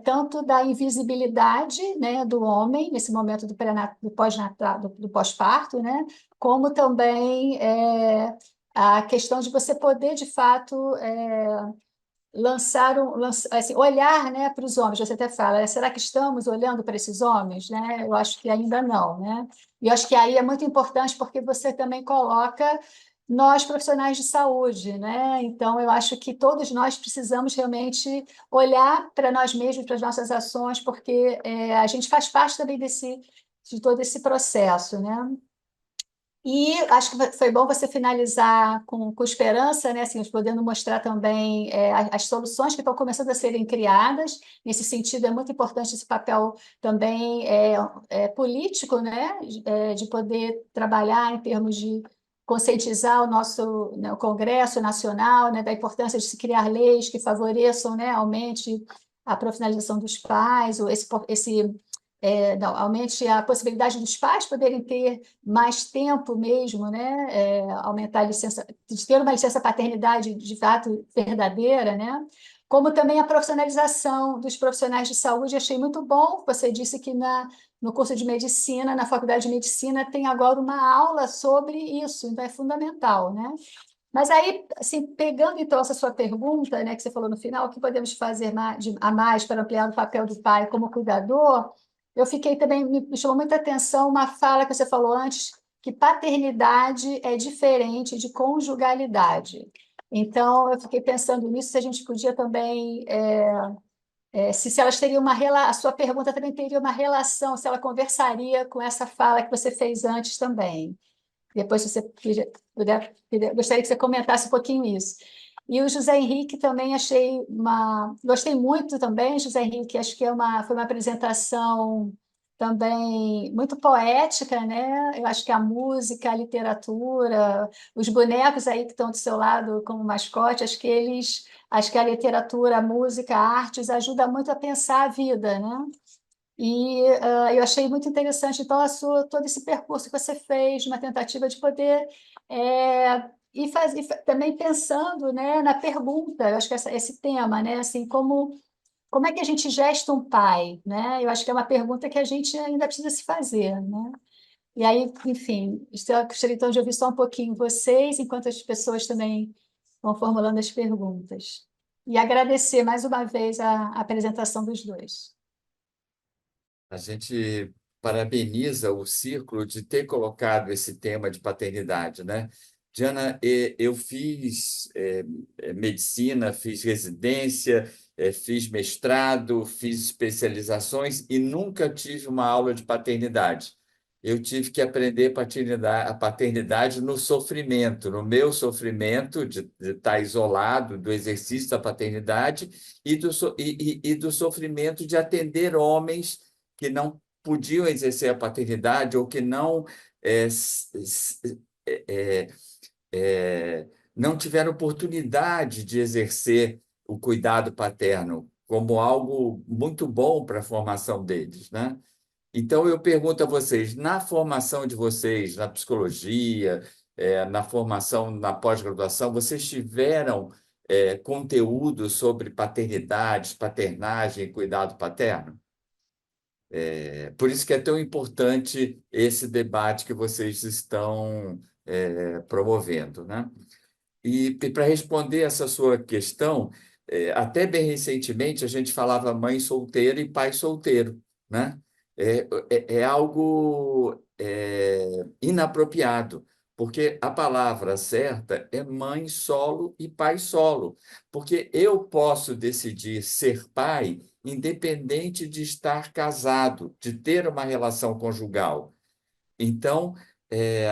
tanto da invisibilidade, né, do homem, nesse momento do pós-natal, do pós-parto, né, como também a questão de você poder, de fato, assim, olhar, né, para os homens. Você até fala, será que estamos olhando para esses homens? Né? Eu acho que ainda não. Né? E eu acho que aí é muito importante porque você também coloca nós, profissionais de saúde. Né? Então, eu acho que todos nós precisamos realmente olhar para nós mesmos, para as nossas ações, porque a gente faz parte também de todo esse processo. Né? E acho que foi bom você finalizar com esperança, né? Assim, podendo mostrar também as soluções que estão começando a serem criadas. Nesse sentido, é muito importante esse papel também político, né? De poder trabalhar em termos de conscientizar o nosso, né, o Congresso Nacional, né, da importância de se criar leis que favoreçam, né, aumente a profissionalização dos pais, ou não, aumente a possibilidade dos pais poderem ter mais tempo mesmo, né? Aumentar a licença, de ter uma licença paternidade de fato verdadeira, né? Como também a profissionalização dos profissionais de saúde, achei muito bom. Você disse que no curso de medicina, na faculdade de medicina, tem agora uma aula sobre isso, então é fundamental, né? Mas aí, assim, pegando então essa sua pergunta, né, que você falou no final, o que podemos fazer a mais para ampliar o papel do pai como cuidador? Eu fiquei também, me chamou muita atenção uma fala que você falou antes, que paternidade é diferente de conjugalidade. Então, eu fiquei pensando nisso, se a gente podia também, se elas teriam uma relação, a sua pergunta também teria uma relação, se ela conversaria com essa fala que você fez antes também. Depois, se você gostaria que você comentasse um pouquinho isso. E o José Henrique também gostei muito também, José Henrique, acho que foi uma apresentação também muito poética, né? Eu acho que a música, a literatura, os bonecos aí que estão do seu lado como mascote, acho que a literatura, a música, a artes ajuda muito a pensar a vida, né? E eu achei muito interessante, então, todo esse percurso que você fez, uma tentativa de poder também pensando, né, na pergunta, eu acho que esse tema, né, assim, como é que a gente gesta um pai, né? Eu acho que é uma pergunta que a gente ainda precisa se fazer, né? E aí, enfim, eu gostaria então de ouvir só um pouquinho vocês, enquanto as pessoas também vão formulando as perguntas. E agradecer mais uma vez a apresentação dos dois.
A gente parabeniza o Círculo de ter colocado esse tema de paternidade, né? Diana, eu fiz medicina, fiz residência, fiz mestrado, fiz especializações e nunca tive uma aula de paternidade. Eu tive que aprender a paternidade no sofrimento, no meu sofrimento de estar isolado do exercício da paternidade e do sofrimento de atender homens que não podiam exercer a paternidade ou que é, é, não tiveram oportunidade de exercer o cuidado paterno como algo muito bom para a formação deles, né? Então, eu pergunto a vocês, na formação de vocês, na psicologia, na formação, na pós-graduação, vocês tiveram conteúdo sobre paternidade, paternagem e cuidado paterno? Por isso que é tão importante esse debate que vocês estão promovendo, né? E para responder essa sua questão, até bem recentemente a gente falava mãe solteira e pai solteiro, né? É algo inapropriado, porque a palavra certa é mãe solo e pai solo, porque eu posso decidir ser pai independente de estar casado, de ter uma relação conjugal. Então,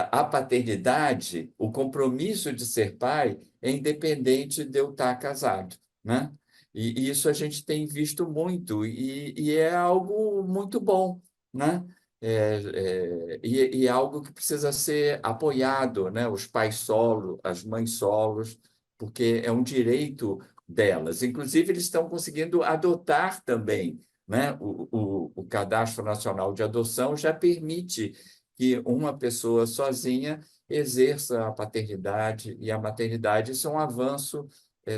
a paternidade, o compromisso de ser pai é independente de eu estar casado, né? E isso a gente tem visto muito e é algo muito bom, né? E é algo que precisa ser apoiado, né? Os pais solo, as mães solos, porque é um direito delas. Inclusive, eles estão conseguindo adotar também, né? O Cadastro Nacional de Adoção já permite que uma pessoa sozinha exerça a paternidade e a maternidade. Isso é um avanço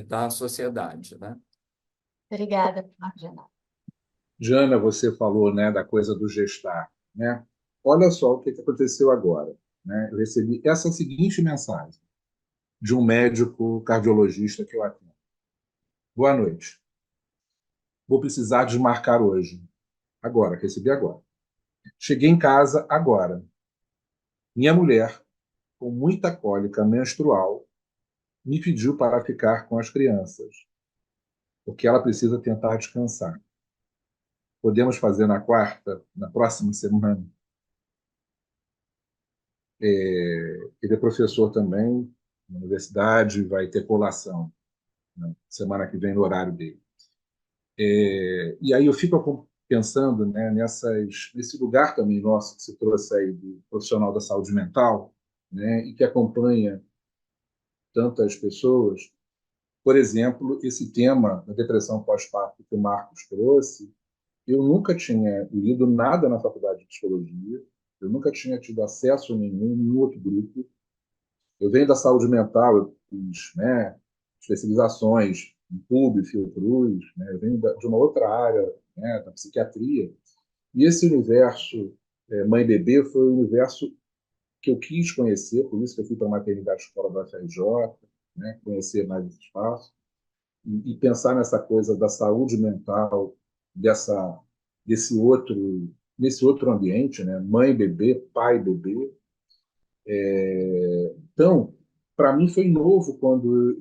da sociedade, né?
Obrigada, Margina.
Jana, você falou, né, da coisa do gestar, né? Olha só o que aconteceu agora, né? Eu recebi essa seguinte mensagem de um médico cardiologista que eu atendo. Boa noite. Vou precisar desmarcar hoje. Agora, recebi agora. Cheguei em casa agora. Minha mulher, com muita cólica menstrual, me pediu para ficar com as crianças, porque ela precisa tentar descansar. Podemos fazer na quarta, na próxima semana? Ele é professor também na universidade, vai ter colação, né, semana que vem no horário dele. E aí eu fico pensando, né, nesse lugar também nosso que se trouxe aí do profissional da saúde mental, né, e que acompanha tantas pessoas. Por exemplo, esse tema da depressão pós-parto que o Marcos trouxe, eu nunca tinha lido nada na faculdade de psicologia, eu nunca tinha tido acesso a nenhum outro grupo. Eu venho da saúde mental, eu fiz, né, especializações em PUB, Fiocruz, né, eu venho de uma outra área, né, da psiquiatria. E esse universo mãe-bebê foi o universo que eu quis conhecer, por isso que eu fui para a maternidade escola da FRJ, né, conhecer mais esse espaço, e pensar nessa coisa da saúde mental, dessa, nesse outro ambiente, né, mãe-bebê, pai-bebê. Então, para mim foi novo quando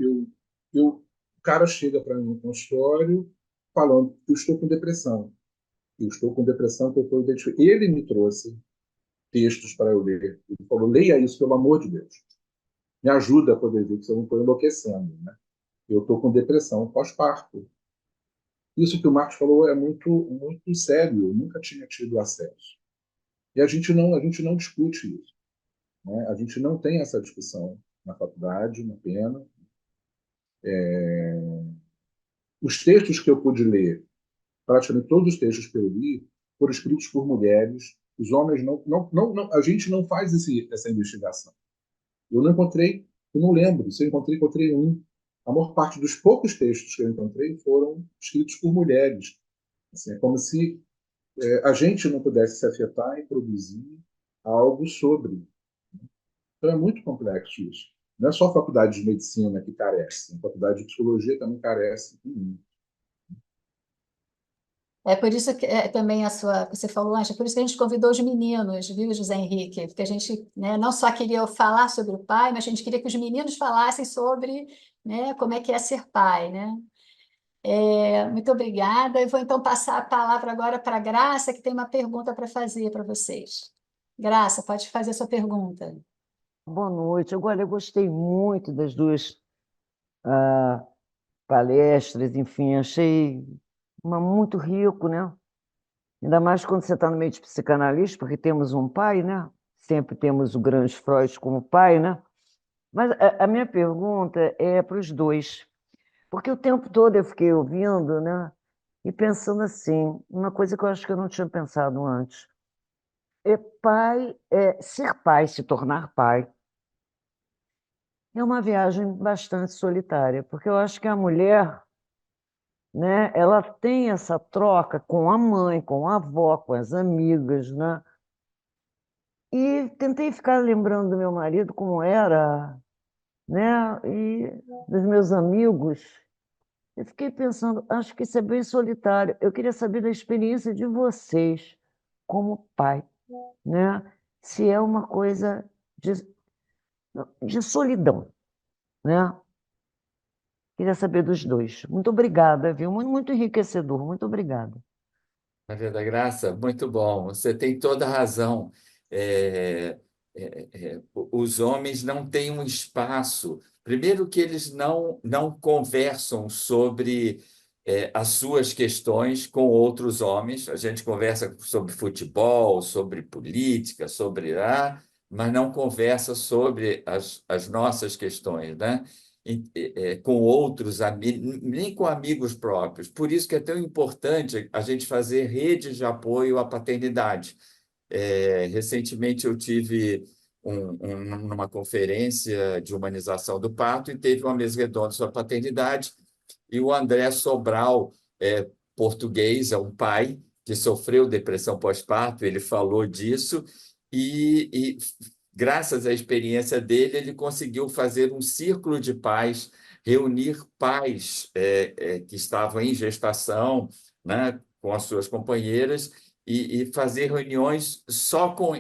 o cara chega para mim no consultório falando que eu estou com depressão. Eu estou com depressão, que eu estou identificando. Ele me trouxe textos para eu ler. Ele falou, leia isso, pelo amor de Deus. Me ajuda a poder ver que eu não estou enlouquecendo. Né? Eu estou com depressão pós-parto. Isso que o Marcos falou é muito, muito sério. Eu nunca tinha tido acesso. E a gente não discute isso. Né? A gente não tem essa discussão na faculdade, uma pena. Os textos que eu pude ler, praticamente todos os textos que eu li, foram escritos por mulheres. Os homens a gente não faz essa investigação. Eu não encontrei, eu não lembro. Se eu encontrei, encontrei um. A maior parte dos poucos textos que eu encontrei foram escritos por mulheres. Assim, é como se a gente não pudesse se afetar e produzir algo sobre. Então é muito complexo isso. Não é só a faculdade de medicina que carece, a faculdade de psicologia também carece.
É por isso que também você falou antes, é por isso que a gente convidou os meninos, viu, José Henrique? Porque a gente, né, não só queria falar sobre o pai, mas a gente queria que os meninos falassem sobre, né, como é que é ser pai, né? Muito obrigada. Eu vou então passar a palavra agora para a Graça, que tem uma pergunta para fazer para vocês. Graça, pode fazer a sua pergunta.
Boa noite. Agora, eu gostei muito das duas ah, palestras, enfim, achei muito rico, né? Ainda mais quando você está no meio de psicanalista, porque temos um pai, né? Sempre temos o grande Freud como pai, né? Mas a minha pergunta é para os dois, porque o tempo todo eu fiquei ouvindo, né? E pensando assim, uma coisa que eu acho que eu não tinha pensado antes. Ser pai, se tornar pai, é uma viagem bastante solitária, porque eu acho que a mulher, né, ela tem essa troca com a mãe, com a avó, com as amigas, né? E tentei ficar lembrando do meu marido como era, né? E dos meus amigos. Eu fiquei pensando, acho que isso é bem solitário. Eu queria saber da experiência de vocês como pai, né? Se é uma coisa de, de solidão, né? Queria saber dos dois. Muito obrigada, viu? Muito, muito enriquecedor. Muito obrigada.
Maria da Graça, muito bom. Você tem toda a razão. É, os homens não têm um espaço. Primeiro que eles não conversam sobre as suas questões com outros homens. A gente conversa sobre futebol, sobre política, mas não conversa sobre as nossas questões, né? Com outros amigos, nem com amigos próprios. Por isso que é tão importante a gente fazer redes de apoio à paternidade. Recentemente eu tive numa conferência de humanização do parto e teve uma mesa redonda sobre a paternidade e o André Sobral, português, é um pai que sofreu depressão pós-parto, ele falou disso e graças à experiência dele, ele conseguiu fazer um círculo de pais, reunir pais que estavam em gestação, né, com as suas companheiras, e fazer reuniões só com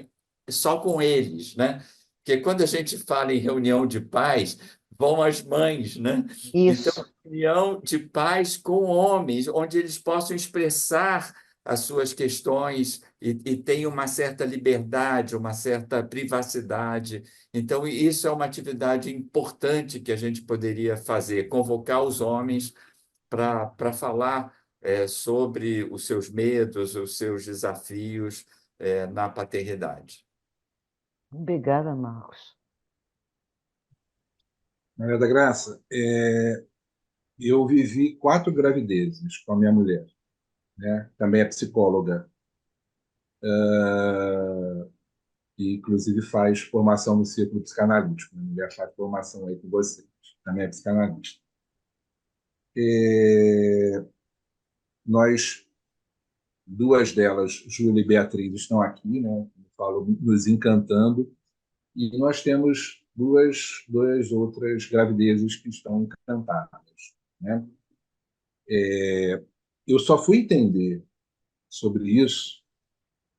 eles, né? Porque quando a gente fala em reunião de pais, vão as mães, né? Então,
Isso.
reunião de pais com homens, onde eles possam expressar as suas questões e tenham uma certa liberdade, uma certa privacidade. Então, isso é uma atividade importante que a gente poderia fazer, convocar os homens para falar sobre os seus medos, os seus desafios na paternidade.
Obrigada, Marcos.
Maria da Graça, eu vivi 4 gravidezes com a minha mulher, né? Também é psicóloga, e inclusive faz formação no círculo psicanalítico. Minha mulher faz formação aí com vocês, também é psicanalista. Nós, 2 delas, Júlia e Beatriz, estão aqui, né? Eu falo nos encantando, e nós temos duas outras gravidezes que estão encantadas, né? Eu só fui entender sobre isso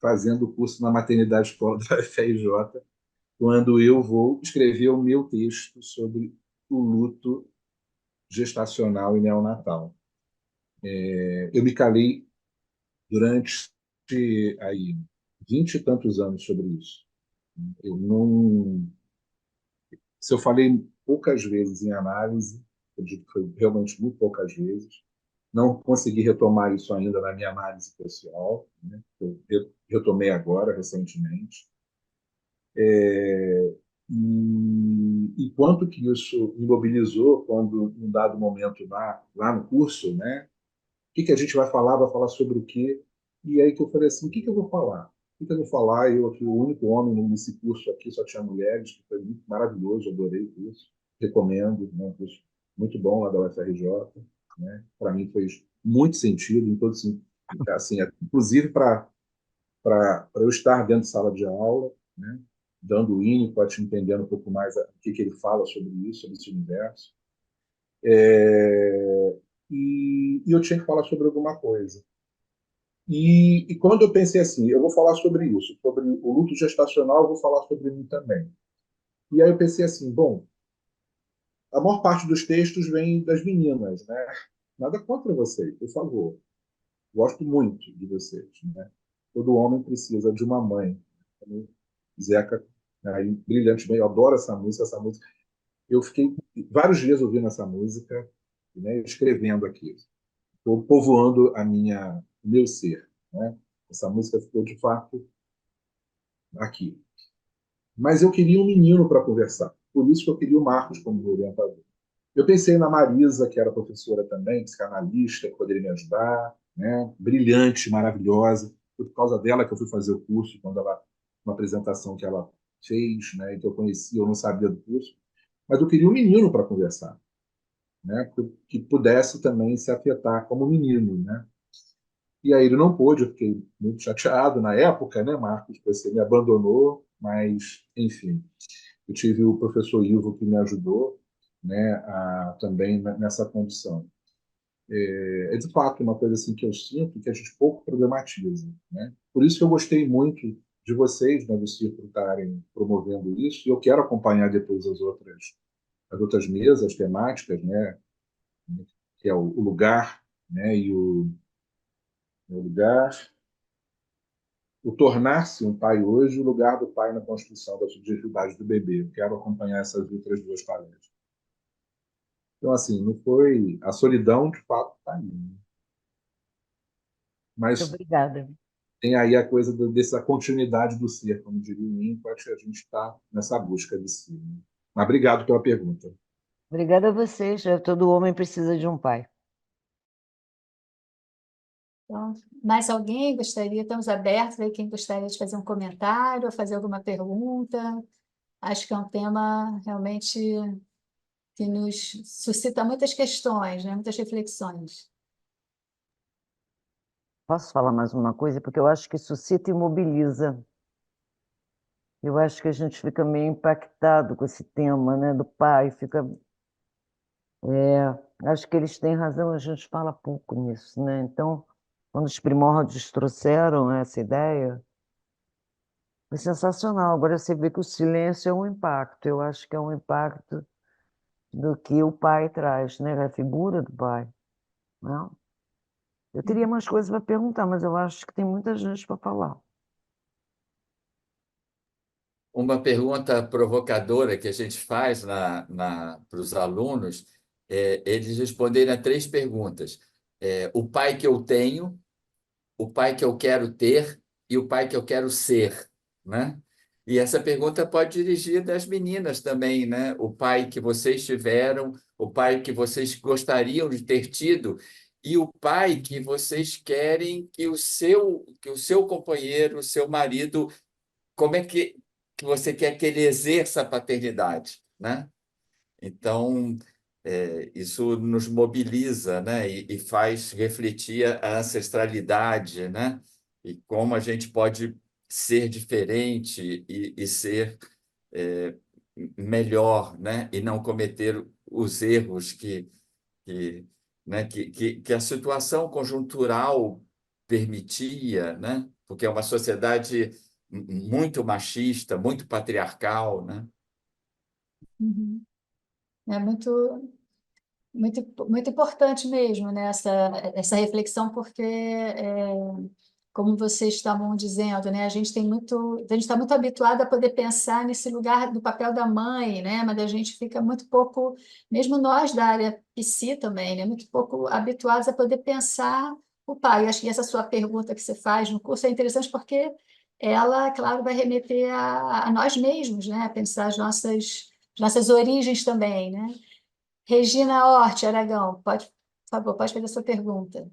fazendo o curso na maternidade escola da UFRJ, quando eu vou escrever o meu texto sobre o luto gestacional e neonatal. Eu me calei durante aí 20 e tantos anos sobre isso. Eu não, se eu falei poucas vezes em análise, eu digo que foi realmente muito poucas vezes. Não consegui retomar isso ainda na minha análise pessoal, né? Eu retomei agora, recentemente. E quanto que isso me mobilizou quando, num dado momento lá no curso, né? O que a gente vai falar? Vai falar sobre o quê? E aí que eu falei assim, o que eu vou falar? O que eu vou falar? Eu aqui, o único homem nesse curso aqui, só tinha mulheres, que foi muito maravilhoso, adorei o curso, recomendo, né? Um curso muito bom lá da UFRJ, né? Para mim fez muito sentido, em todo assim, inclusive para eu estar dentro de sala de aula, né? Dando o input, entendendo um pouco mais o que ele fala sobre isso, sobre esse universo. E eu tinha que falar sobre alguma coisa. E quando eu pensei assim, eu vou falar sobre isso, sobre o luto gestacional, eu vou falar sobre mim também. E aí eu pensei assim, bom, a maior parte dos textos vem das meninas, né? Nada contra vocês, por favor. Gosto muito de vocês, né? Todo homem precisa de uma mãe. Zeca, aí, brilhantemente, eu adoro essa música, essa música. Eu fiquei vários dias ouvindo essa música, né, escrevendo aqui. Estou povoando o meu ser, né? Essa música ficou de fato aqui. Mas eu queria um menino para conversar. Por isso que eu queria o Marcos como orientador. Eu pensei na Marisa, que era professora também, psicanalista, que poderia me ajudar, né? Brilhante, maravilhosa. Foi por causa dela que eu fui fazer o curso, quando uma apresentação que ela fez, né? Que eu conhecia, eu não sabia do curso. Mas eu queria um menino para conversar, né? Que pudesse também se afetar como menino, né? E aí ele não pôde, eu fiquei muito chateado na época, né, Marcos? Você me abandonou, mas, enfim, eu tive o professor Ivo que me ajudou, né, também nessa condição. É de fato uma coisa assim que eu sinto que a gente pouco problematiza, né? Por isso que eu gostei muito de vocês, né, do Círculo, estarem promovendo isso, e eu quero acompanhar depois as outras mesas temáticas, né, que é o lugar, né, e o lugar, o tornar-se um pai hoje, o lugar do pai na construção da subjetividade do bebê. Eu quero acompanhar essas outras 2 palestras. Então, assim, não foi. A solidão, de fato, está aí. Né?
Muito
Mas
obrigada.
tem aí a coisa dessa continuidade do ser, como diria o Impact, a gente está nessa busca de si. Né? Mas obrigado pela pergunta.
Obrigada a vocês. Todo homem precisa de um pai.
Então, mais alguém gostaria? Estamos abertos aí, quem gostaria de fazer um comentário ou fazer alguma pergunta. Acho que é um tema realmente que nos suscita muitas questões, né? Muitas reflexões.
Posso falar mais uma coisa? Porque eu acho que suscita e mobiliza. Eu acho que a gente fica meio impactado com esse tema, né, do pai, acho que eles têm razão, a gente fala pouco nisso, né? Então, quando os primórdios trouxeram essa ideia, foi sensacional. Agora você vê que o silêncio é um impacto. Eu acho que é um impacto do que o pai traz, né? A figura do pai, né? Eu teria mais coisas para perguntar, mas eu acho que tem muita gente para falar.
Uma pergunta provocadora que a gente faz para os alunos é eles responderem a 3 perguntas. O pai que eu tenho, o pai que eu quero ter e o pai que eu quero ser, né? E essa pergunta pode dirigir das meninas também, né? O pai que vocês tiveram, o pai que vocês gostariam de ter tido e o pai que vocês querem que o seu companheiro, o seu marido, como é que você quer que ele exerça a paternidade, né? Então, isso nos mobiliza, né? E faz refletir a ancestralidade, né? E como a gente pode ser diferente e ser é, melhor, né? E não cometer os erros que, né? Que a situação conjuntural permitia, né? Porque é uma sociedade muito machista, muito patriarcal, né?
Uhum. É muito importante mesmo, né, essa reflexão, porque, como vocês estavam dizendo, né, a gente está muito habituado a poder pensar nesse lugar do papel da mãe, né, mas a gente fica muito pouco, mesmo nós da área psi também, né, muito pouco habituados a poder pensar o pai. Eu acho que essa sua pergunta que você faz no curso é interessante porque ela, claro, vai remeter a nós mesmos, né, a pensar as nossas origens também, né? Regina Hort, Aragão, por favor, pode fazer a sua pergunta.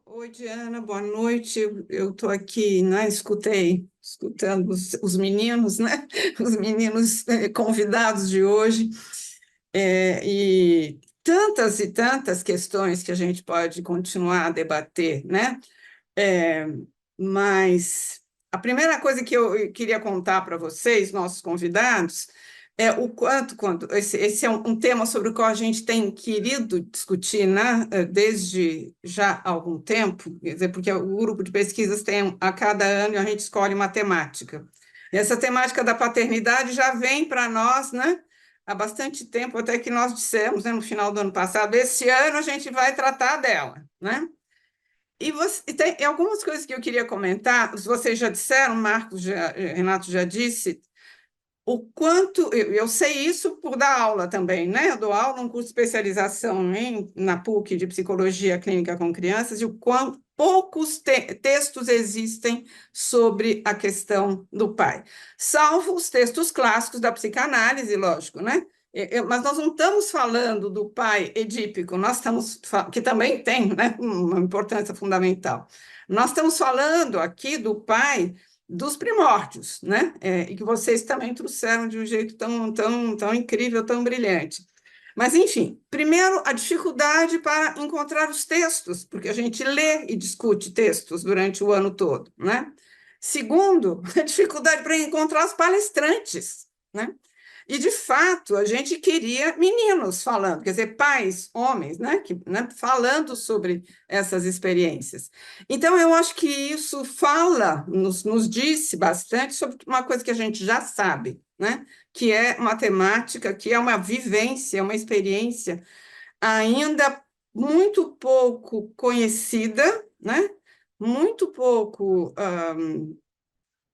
Oi, Diana, boa noite. Eu estou aqui, né, escutando os meninos, né? Os meninos convidados de hoje. E tantas questões que a gente pode continuar a debater, né? É, mas a primeira coisa que eu queria contar para vocês, nossos convidados, é o quanto esse é um tema sobre o qual a gente tem querido discutir, né, desde já há algum tempo, quer dizer, porque o grupo de pesquisas tem, a cada ano, a gente escolhe uma temática. E essa temática da paternidade já vem para nós, né, há bastante tempo, até que nós dissemos, né, no final do ano passado, esse ano a gente vai tratar dela, né? E tem algumas coisas que eu queria comentar, vocês já disseram, Renato já disse, o quanto, eu sei isso por dar aula também, né? Eu dou aula num curso de especialização na PUC de Psicologia Clínica com Crianças, e o quanto poucos textos existem sobre a questão do pai, salvo os textos clássicos da psicanálise, lógico, né? Mas nós não estamos falando do pai edípico, que também tem, né, uma importância fundamental. Nós estamos falando aqui do pai dos primórdios, né? E que vocês também trouxeram de um jeito tão incrível, tão brilhante. Mas, enfim, primeiro, a dificuldade para encontrar os textos, porque a gente lê e discute textos durante o ano todo, né? Segundo, a dificuldade para encontrar os palestrantes, né? E, de fato, a gente queria meninos falando, quer dizer, pais, homens, né, falando sobre essas experiências. Então, eu acho que isso nos disse bastante sobre uma coisa que a gente já sabe, né, que é matemática, que é uma vivência, uma experiência ainda muito pouco conhecida, né, muito pouco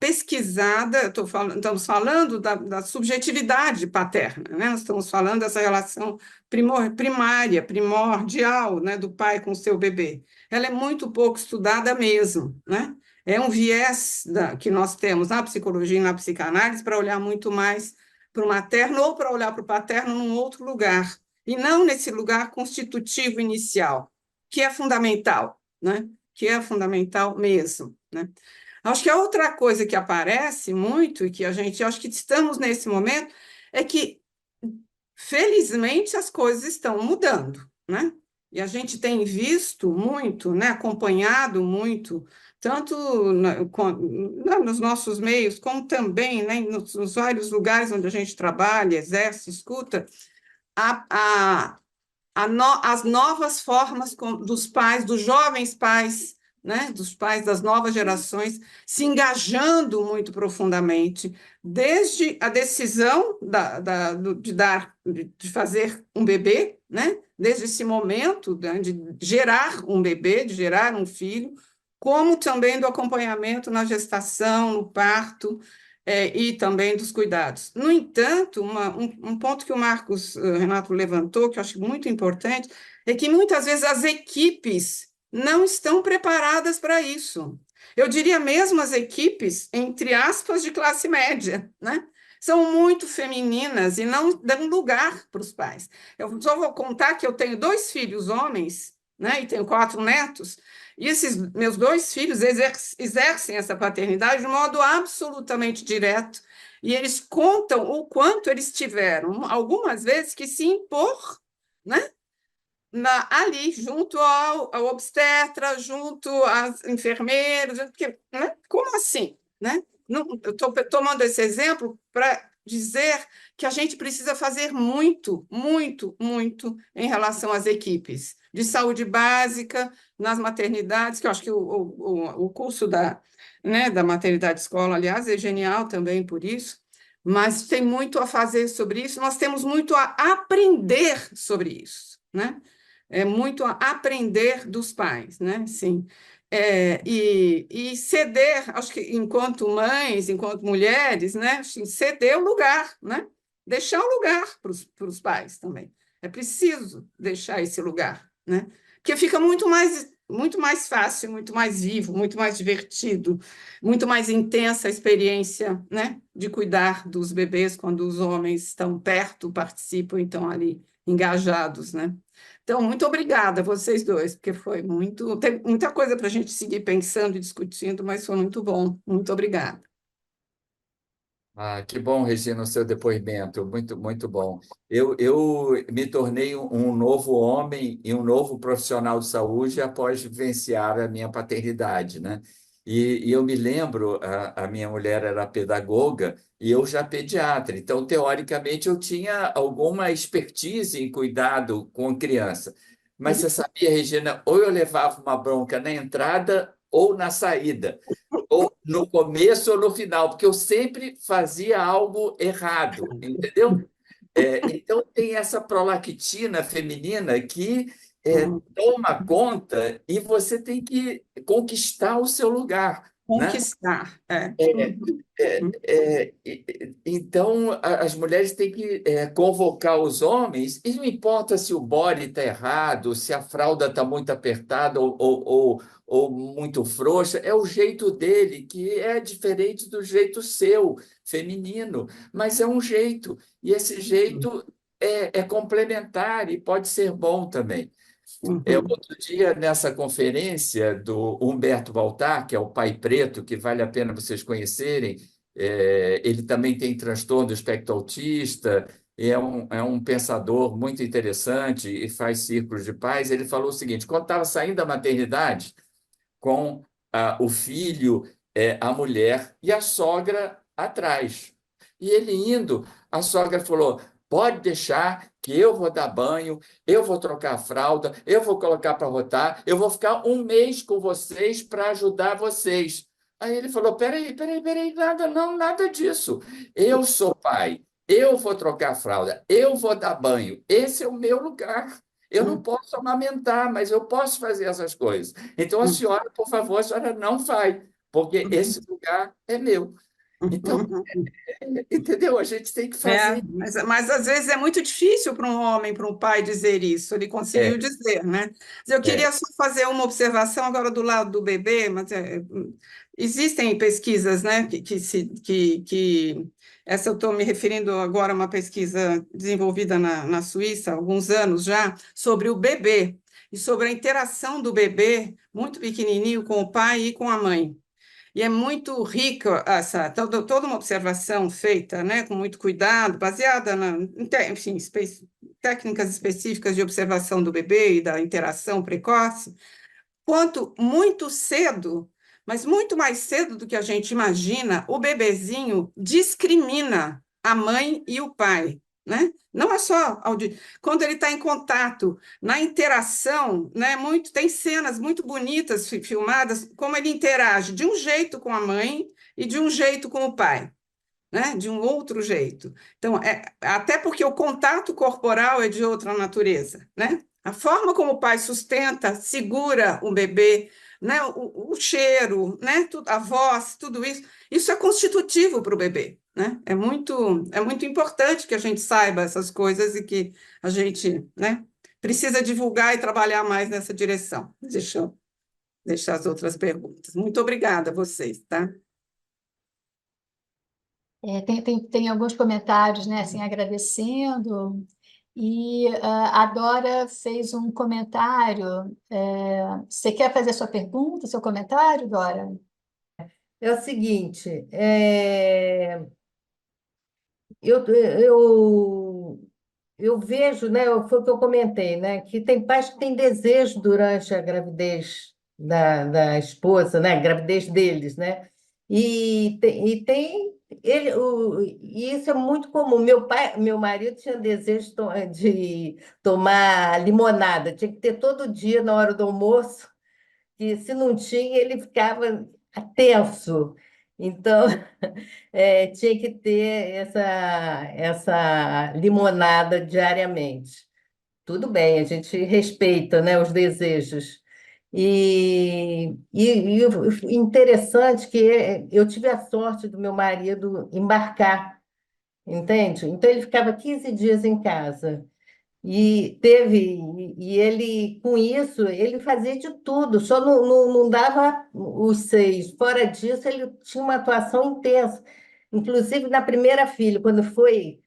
pesquisada, estamos falando da subjetividade paterna, né? Nós estamos falando dessa relação primária, primordial, né, do pai com o seu bebê. Ela é muito pouco estudada mesmo, né? É um viés que nós temos na psicologia e na psicanálise para olhar muito mais para o materno ou para olhar para o paterno num outro lugar, e não nesse lugar constitutivo inicial, que é fundamental, né? Que é fundamental mesmo, né? Acho que a outra coisa que aparece muito, e que acho que estamos nesse momento, é que, felizmente, as coisas estão mudando, né? E a gente tem visto muito, né, acompanhado muito tanto nos nossos meios, como também, né, nos vários lugares onde a gente trabalha, exerce, escuta, as novas formas dos pais, dos jovens pais, né, dos pais das novas gerações, se engajando muito profundamente, desde a decisão de fazer um bebê, né, desde esse momento de gerar um bebê, de gerar um filho, como também do acompanhamento na gestação, no parto, e também dos cuidados. No entanto, um ponto que o Marcos Renato levantou, que eu acho muito importante, é que muitas vezes as equipes não estão preparadas para isso. Eu diria mesmo as equipes, entre aspas, de classe média, né? São muito femininas e não dão lugar para os pais. Eu só vou contar que eu tenho 2 filhos homens, né, e tenho 4 netos, e esses meus 2 filhos exercem essa paternidade de modo absolutamente direto, e eles contam o quanto eles tiveram, algumas vezes, que se impor, né, ali, junto ao obstetra, junto às enfermeiras, porque, né, como assim? Né? Não, eu estou tomando esse exemplo para dizer que a gente precisa fazer muito, muito, muito em relação às equipes de saúde básica nas maternidades, que eu acho que o curso né, da maternidade escola, aliás, é genial também por isso, mas tem muito a fazer sobre isso, nós temos muito a aprender sobre isso, né? É muito a aprender dos pais, né? Sim. E ceder, acho que enquanto mães, enquanto mulheres, né? Assim, ceder o lugar, né? Deixar o lugar para os pais também. É preciso deixar esse lugar, né? Porque fica muito mais fácil, muito mais vivo, muito mais divertido, muito mais intensa a experiência, né? De cuidar dos bebês quando os homens estão perto, participam, então ali engajados, né? Então, muito obrigada a vocês dois, porque tem muita coisa para a gente seguir pensando e discutindo, mas foi muito bom. Muito obrigada.
Que bom, Regina, o seu depoimento, muito, muito bom. Eu me tornei um novo homem e um novo profissional de saúde após vivenciar a minha paternidade, né? E eu me lembro, a minha mulher era pedagoga e eu já pediatra, então, teoricamente, eu tinha alguma expertise em cuidado com criança. Mas você sabia, Regina, ou eu levava uma bronca na entrada ou na saída, ou no começo ou no final, porque eu sempre fazia algo errado, entendeu? Então, tem essa prolactina feminina que toma conta e você tem que conquistar o seu lugar, né?
Conquistar.
Então, as mulheres têm que convocar os homens, e não importa se o body está errado, se a fralda está muito apertada ou muito frouxa, é o jeito dele, que é diferente do jeito seu, feminino, mas é um jeito, e esse jeito é complementar e pode ser bom também. Outro dia, nessa conferência do Humberto Baltar, que é o Pai Preto, que vale a pena vocês conhecerem, ele também tem transtorno do espectro autista, é um pensador muito interessante e faz círculos de pais. Ele falou o seguinte: quando estava saindo da maternidade, com o filho, a mulher e a sogra atrás. E ele indo, a sogra falou: pode deixar que eu vou dar banho, eu vou trocar a fralda, eu vou colocar para rotar, eu vou ficar um mês com vocês para ajudar vocês. Aí ele falou: peraí, nada, não, nada disso. Eu sou pai, eu vou trocar a fralda, eu vou dar banho, esse é o meu lugar. Eu não posso amamentar, mas eu posso fazer essas coisas. Então, a senhora, por favor, a senhora não vai, porque esse lugar é meu. Então, entendeu? A gente tem que fazer.
Mas às vezes é muito difícil para um homem, para um pai dizer isso. Ele conseguiu dizer, né? Eu queria só fazer uma observação agora do lado do bebê, mas existem pesquisas, né? Essa eu estou me referindo agora a uma pesquisa desenvolvida na Suíça há alguns anos já, sobre o bebê e sobre a interação do bebê muito pequenininho com o pai e com a mãe. E é muito rica toda uma observação feita, né, com muito cuidado, baseada enfim, técnicas específicas de observação do bebê e da interação precoce, quanto muito cedo, mas muito mais cedo do que a gente imagina, o bebezinho discrimina a mãe e o pai, né? Não é só quando ele está em contato, na interação, né? Tem cenas muito bonitas filmadas, como ele interage de um jeito com a mãe e de um jeito com o pai, né? De um outro jeito. Então, até porque o contato corporal é de outra natureza, né? A forma como o pai sustenta, segura o bebê, né? O cheiro, né? A voz, tudo isso é constitutivo para o bebê, né? É muito importante que a gente saiba essas coisas e que a gente, né, precisa divulgar e trabalhar mais nessa direção. Deixa eu deixar as outras perguntas. Muito obrigada a vocês, tá?
Tem alguns comentários, né, assim, agradecendo. E a Dora fez um comentário. Você quer fazer sua pergunta, seu comentário, Dora?
É o seguinte, eu vejo, né, foi o que eu comentei, né, que tem pais que têm desejo durante a gravidez da esposa, né, a gravidez deles, né, e isso é muito comum. Meu marido tinha desejo de tomar limonada, tinha que ter todo dia na hora do almoço, que se não tinha, ele ficava tenso. Então, tinha que ter essa limonada diariamente. Tudo bem, a gente respeita, né, os desejos. E o interessante que eu tive a sorte do meu marido embarcar, entende? Então, ele ficava 15 dias em casa. E ele, com isso, ele fazia de tudo, só não dava os 6. Fora disso, ele tinha uma atuação intensa. Inclusive, na primeira filha, quando foi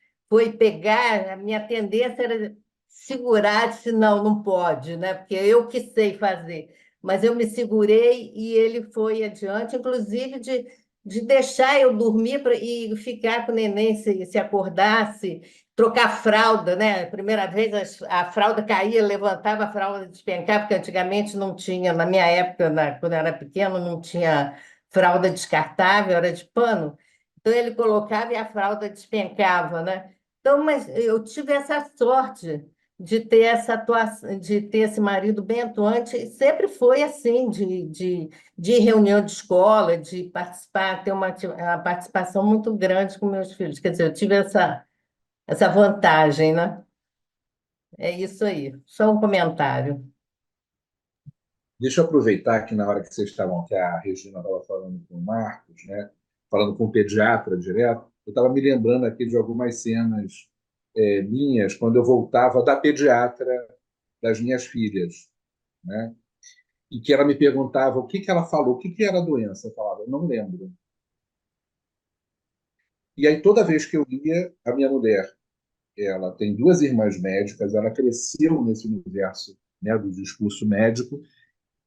pegar, a minha tendência era segurar, disse, não pode, né? Porque eu que sei fazer. Mas eu me segurei e ele foi adiante, inclusive de deixar eu dormir e ficar com o neném se acordasse, trocar fralda, né? Primeira vez a fralda caía, levantava, a fralda despencava, porque antigamente não tinha, na minha época, quando eu era pequeno, não tinha fralda descartável, era de pano. Então ele colocava e a fralda despencava, né? Então, mas eu tive essa sorte de ter essa atuação, de ter esse marido bem atuante, e sempre foi assim, de reunião de escola, de participar, ter uma participação muito grande com meus filhos. Quer dizer, eu tive essa vantagem, né? É isso aí, só um comentário.
Deixa eu aproveitar que na hora que vocês estavam, que a Regina estava falando com o Marcos, né, falando com o pediatra direto, eu estava me lembrando aqui de algumas cenas minhas, quando eu voltava da pediatra das minhas filhas, né, e que ela me perguntava o que ela falou, o que era a doença. Eu falava, eu não lembro. E aí, toda vez que eu ia, a minha mulher, ela tem 2 irmãs médicas, ela cresceu nesse universo, né, do discurso médico,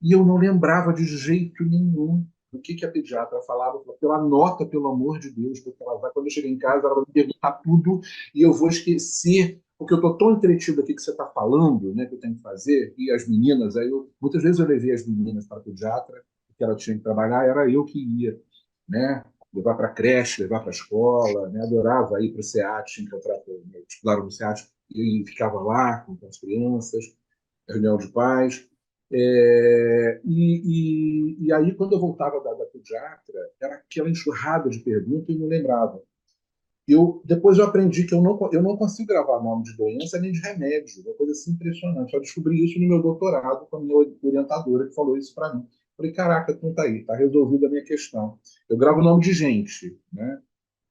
e eu não lembrava de jeito nenhum do que a pediatra falava. Ela anota, pelo amor de Deus, porque ela vai, quando eu chegar em casa, ela vai me perguntar tudo e eu vou esquecer, porque eu estou tão entretido aqui que você está falando, né, que eu tenho que fazer, e as meninas, muitas vezes eu levei as meninas para a pediatra, porque ela tinha que trabalhar, era eu que ia, né, levar para a creche, levar para a escola, né, adorava ir para o SEAT, encontrar, estudar no SEAT, e ficava lá com as crianças, reunião de pais. E aí, quando eu voltava da pediatra, era aquela enxurrada de perguntas e não lembrava. Depois eu aprendi que eu não consigo gravar nome de doença nem de remédio, uma coisa assim impressionante. Eu descobri isso no meu doutorado com a minha orientadora que falou isso para mim. Falei, caraca, então tá aí, tá resolvida a minha questão. Eu gravo nome de gente, né?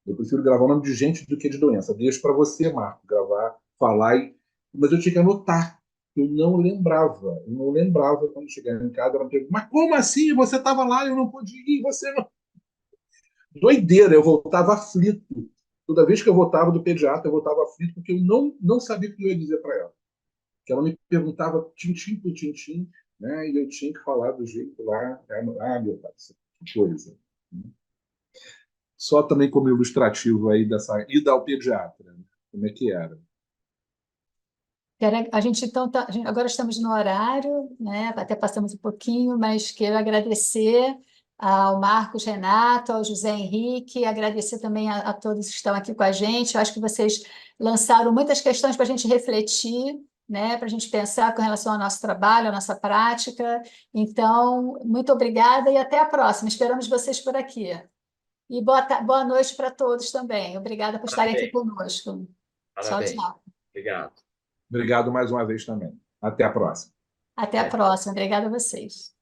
Eu prefiro gravar o nome de gente do que de doença. Deixo para você, Marco, gravar, falar. Mas eu tinha que anotar. Eu não lembrava. Eu não lembrava quando chegava em casa. Ela me perguntou, mas como assim? Você estava lá e eu não podia ir, você não. Doideira, eu voltava aflito. Toda vez que eu voltava do pediatra, eu voltava aflito, porque eu não sabia o que eu ia dizer para ela. Que ela me perguntava tintim por tintim, né? E eu tinha que falar do jeito lá. Ah, meu pai, que coisa. Só também como ilustrativo aí dessa ida ao pediatra, né? Como é que era?
A gente, então, agora estamos no horário, né? Até passamos um pouquinho, mas quero agradecer ao Marcos Renato, ao José Henrique, agradecer também a todos que estão aqui com a gente. Eu acho que vocês lançaram muitas questões para a gente refletir, né, para a gente pensar com relação ao nosso trabalho, à nossa prática. Então, muito obrigada e até a próxima. Esperamos vocês por aqui. E boa noite para todos também. Obrigada por estarem aqui
Parabéns.
conosco. Tchau,
Parabéns.
tchau.
Obrigado.
Obrigado mais uma vez também. Até a próxima.
Até a próxima. Obrigada a vocês.